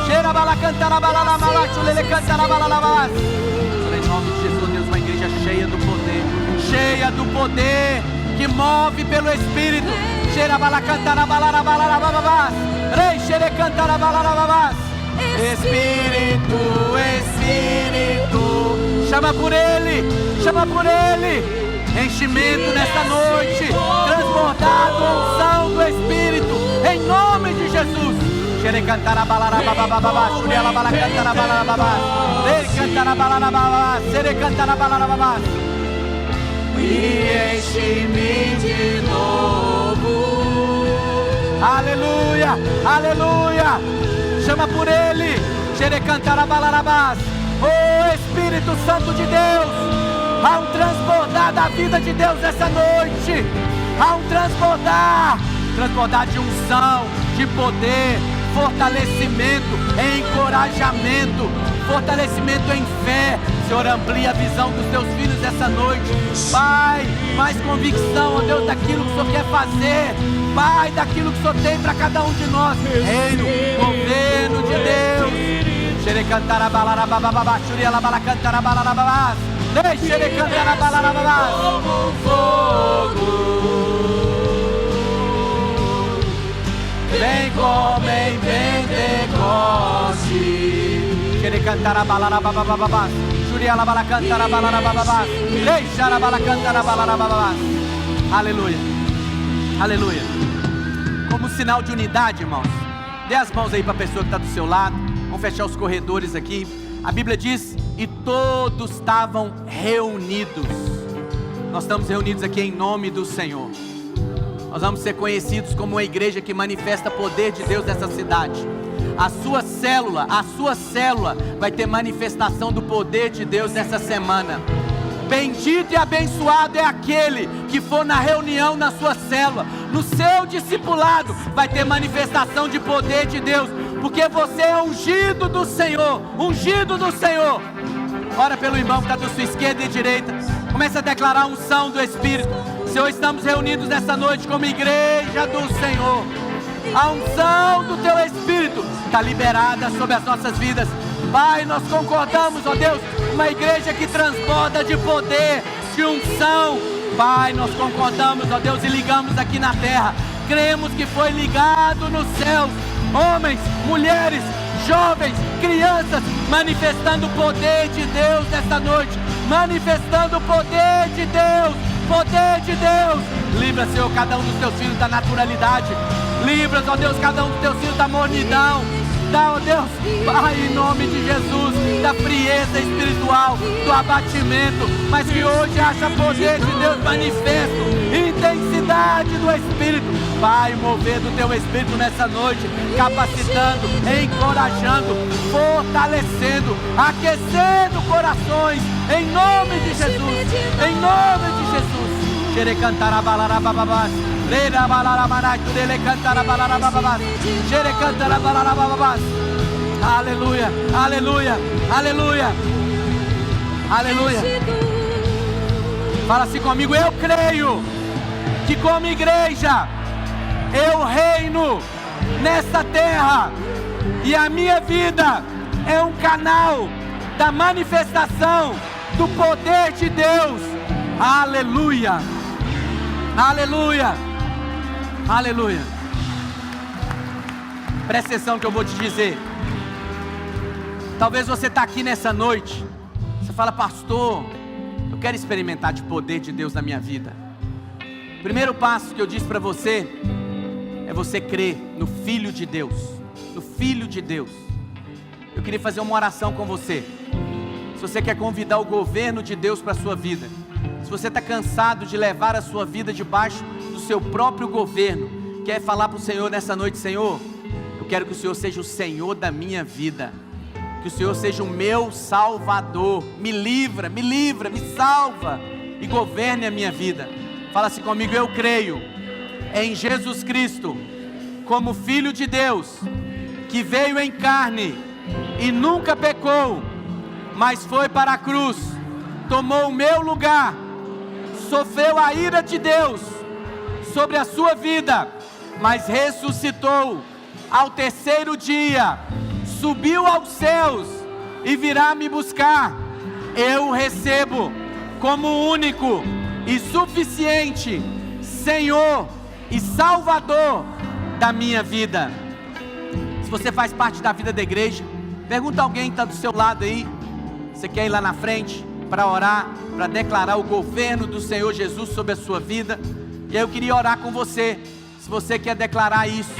Xera bala cantar a balada malacho, lele cantar a balada bababás. Em nome de Jesus, Deus, uma igreja cheia do poder que move pelo Espírito. Xera bala cantar a balada bababás. Rei xere cantar a balada bababás. Espírito, chama por Ele, enchimento nesta noite, transbordado unção do Espírito, em nome de Jesus. Xere cantar a balada bababá, xurela bala cantar a balada babá, Ele cantar a balada babá, xere cantar a balada babá. E enche-me de novo. Aleluia, aleluia. Chama por Ele, xere cantar a balarabás. Oh Espírito Santo de Deus, há um transbordar da vida de Deus essa noite. Há um transbordar de unção, de poder, fortalecimento, encorajamento, fortalecimento em fé. Senhor, amplia a visão dos teus filhos essa noite. Pai, mais convicção, ó Deus, daquilo que o Senhor quer fazer. Pai, daquilo que o Senhor tem para cada um de nós. Reino, governo de Deus. Xere cantar a balada bababá, xuriela bala cantar a balada babás. Deixe ele cantar a balada babás. Como fogo, vem como em Pentecoste. Xere cantar a balada bababá, xuriela bala cantar a balada babás. Deixe a bala cantar a balada babás. Aleluia, aleluia. Como sinal de unidade, irmãos, dê as mãos aí para a pessoa que está do seu lado. Vamos fechar os corredores aqui. A Bíblia diz: e todos estavam reunidos. Nós estamos reunidos aqui em nome do Senhor. Nós vamos ser conhecidos como uma igreja que manifesta o poder de Deus nessa cidade. A sua célula vai ter manifestação do poder de Deus nessa semana. Bendito e abençoado é aquele que for na reunião na sua célula, no seu discipulado, vai ter manifestação de poder de Deus, porque você é ungido do Senhor, ungido do Senhor. Ora pelo irmão que está da sua esquerda e direita, comece a declarar a unção do Espírito. Senhor, estamos reunidos nessa noite como igreja do Senhor. A unção do Teu Espírito está liberada sobre as nossas vidas. Pai, nós concordamos, ó Deus, uma igreja que transborda de poder, de unção. Pai, nós concordamos, ó Deus, e ligamos aqui na terra. Cremos que foi ligado nos céus. Homens, mulheres, jovens, crianças, manifestando o poder de Deus nesta noite. Manifestando o poder de Deus. Poder de Deus. Livra, Senhor, cada um dos Teus filhos da naturalidade. Livra, ó Deus, cada um dos Teus filhos da mornidão. Dá, ó Deus, Pai, em nome de Jesus, da frieza espiritual, do abatimento, mas que hoje haja poder de Deus manifesto, intensidade do Espírito. Pai, mover do Teu Espírito nessa noite, capacitando, encorajando, fortalecendo, aquecendo corações, em nome de Jesus, em nome de Jesus. Xere cantar a balada bababás. Leira balada maracu, ele cantar a balada bababás. Xere cantar a balada bababás. Aleluia, aleluia, aleluia, aleluia. Fala assim comigo: eu creio que como igreja eu reino nesta terra e a minha vida é um canal da manifestação do poder de Deus. Aleluia, aleluia, aleluia. Presta atenção que eu vou te dizer. Talvez você está aqui nessa noite, você fala: pastor, eu quero experimentar de poder de Deus na minha vida. Primeiro passo que eu disse para você é você crer no Filho de Deus, no Filho de Deus. Eu queria fazer uma oração com você. Se você quer convidar o governo de Deus para a sua vida, se você está cansado de levar a sua vida debaixo do seu próprio governo, quer falar para o Senhor nessa noite: Senhor, eu quero que o Senhor seja o Senhor da minha vida, que o Senhor seja o meu Salvador, me livra, me salva e governe a minha vida. Fala assim comigo: eu creio em Jesus Cristo como Filho de Deus, que veio em carne e nunca pecou, mas foi para a cruz, tomou o meu lugar, sofreu a ira de Deus sobre a sua vida, mas ressuscitou ao terceiro dia, subiu aos céus e virá me buscar. Eu o recebo como único e suficiente Senhor e Salvador da minha vida. Se você faz parte da vida da igreja, pergunta a alguém que está do seu lado aí: você quer ir lá na frente para orar, para declarar o governo do Senhor Jesus sobre a sua vida? E aí eu queria orar com você. Se você quer declarar isso,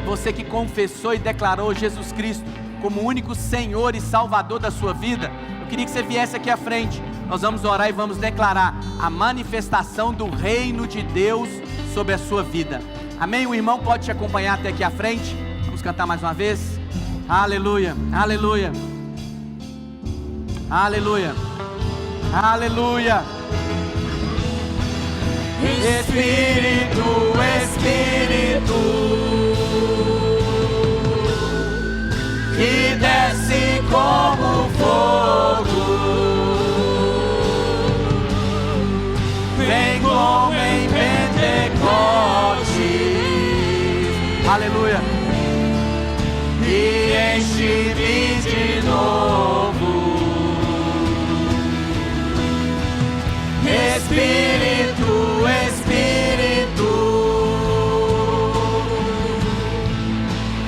você que confessou e declarou Jesus Cristo como único Senhor e Salvador da sua vida, eu queria que você viesse aqui à frente. Nós vamos orar e vamos declarar a manifestação do reino de Deus sobre a sua vida. Amém? O irmão pode te acompanhar até aqui à frente. Vamos cantar mais uma vez. Aleluia, aleluia, aleluia, aleluia. Espírito, Espírito, que desce como fogo, vem como em Pentecostes, aleluia, e enche-me de novo. Espírito, Espírito,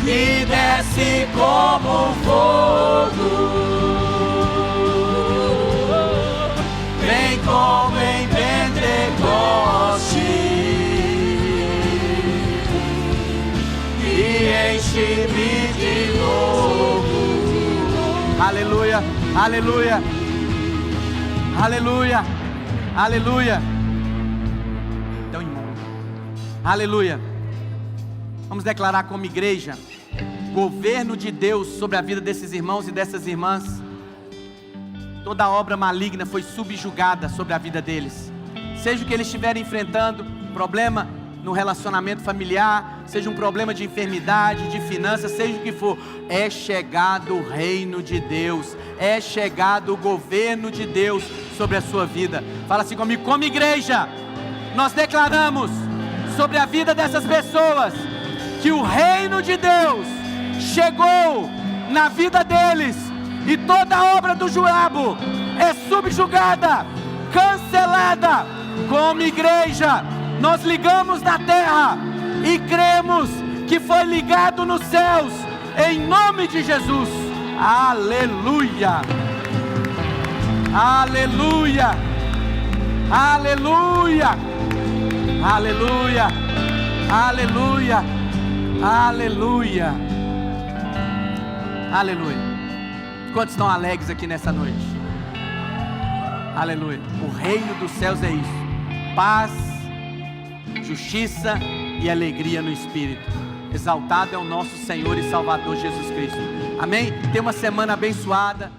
que desce como fogo, vem como em Pentecostes e enche-me de novo. Aleluia, aleluia, aleluia, aleluia. Então, irmão, aleluia. Vamos declarar como igreja governo de Deus sobre a vida desses irmãos e dessas irmãs. Toda obra maligna foi subjugada sobre a vida deles. Seja o que eles estiverem enfrentando, problema no relacionamento familiar, seja um problema de enfermidade, de finanças, seja o que for, é chegado o reino de Deus, é chegado o governo de Deus sobre a sua vida. Fala assim comigo: como igreja, nós declaramos sobre a vida dessas pessoas que o reino de Deus chegou na vida deles, e toda obra do diabo é subjugada, cancelada. Como igreja, nós ligamos na terra e cremos que foi ligado nos céus, em nome de Jesus. Aleluia, aleluia, aleluia, aleluia, aleluia, aleluia, aleluia. Quantos estão alegres aqui nessa noite? Aleluia. O reino dos céus é isso: paz, justiça e alegria no Espírito. Exaltado é o nosso Senhor e Salvador Jesus Cristo. Amém? Tenha uma semana abençoada.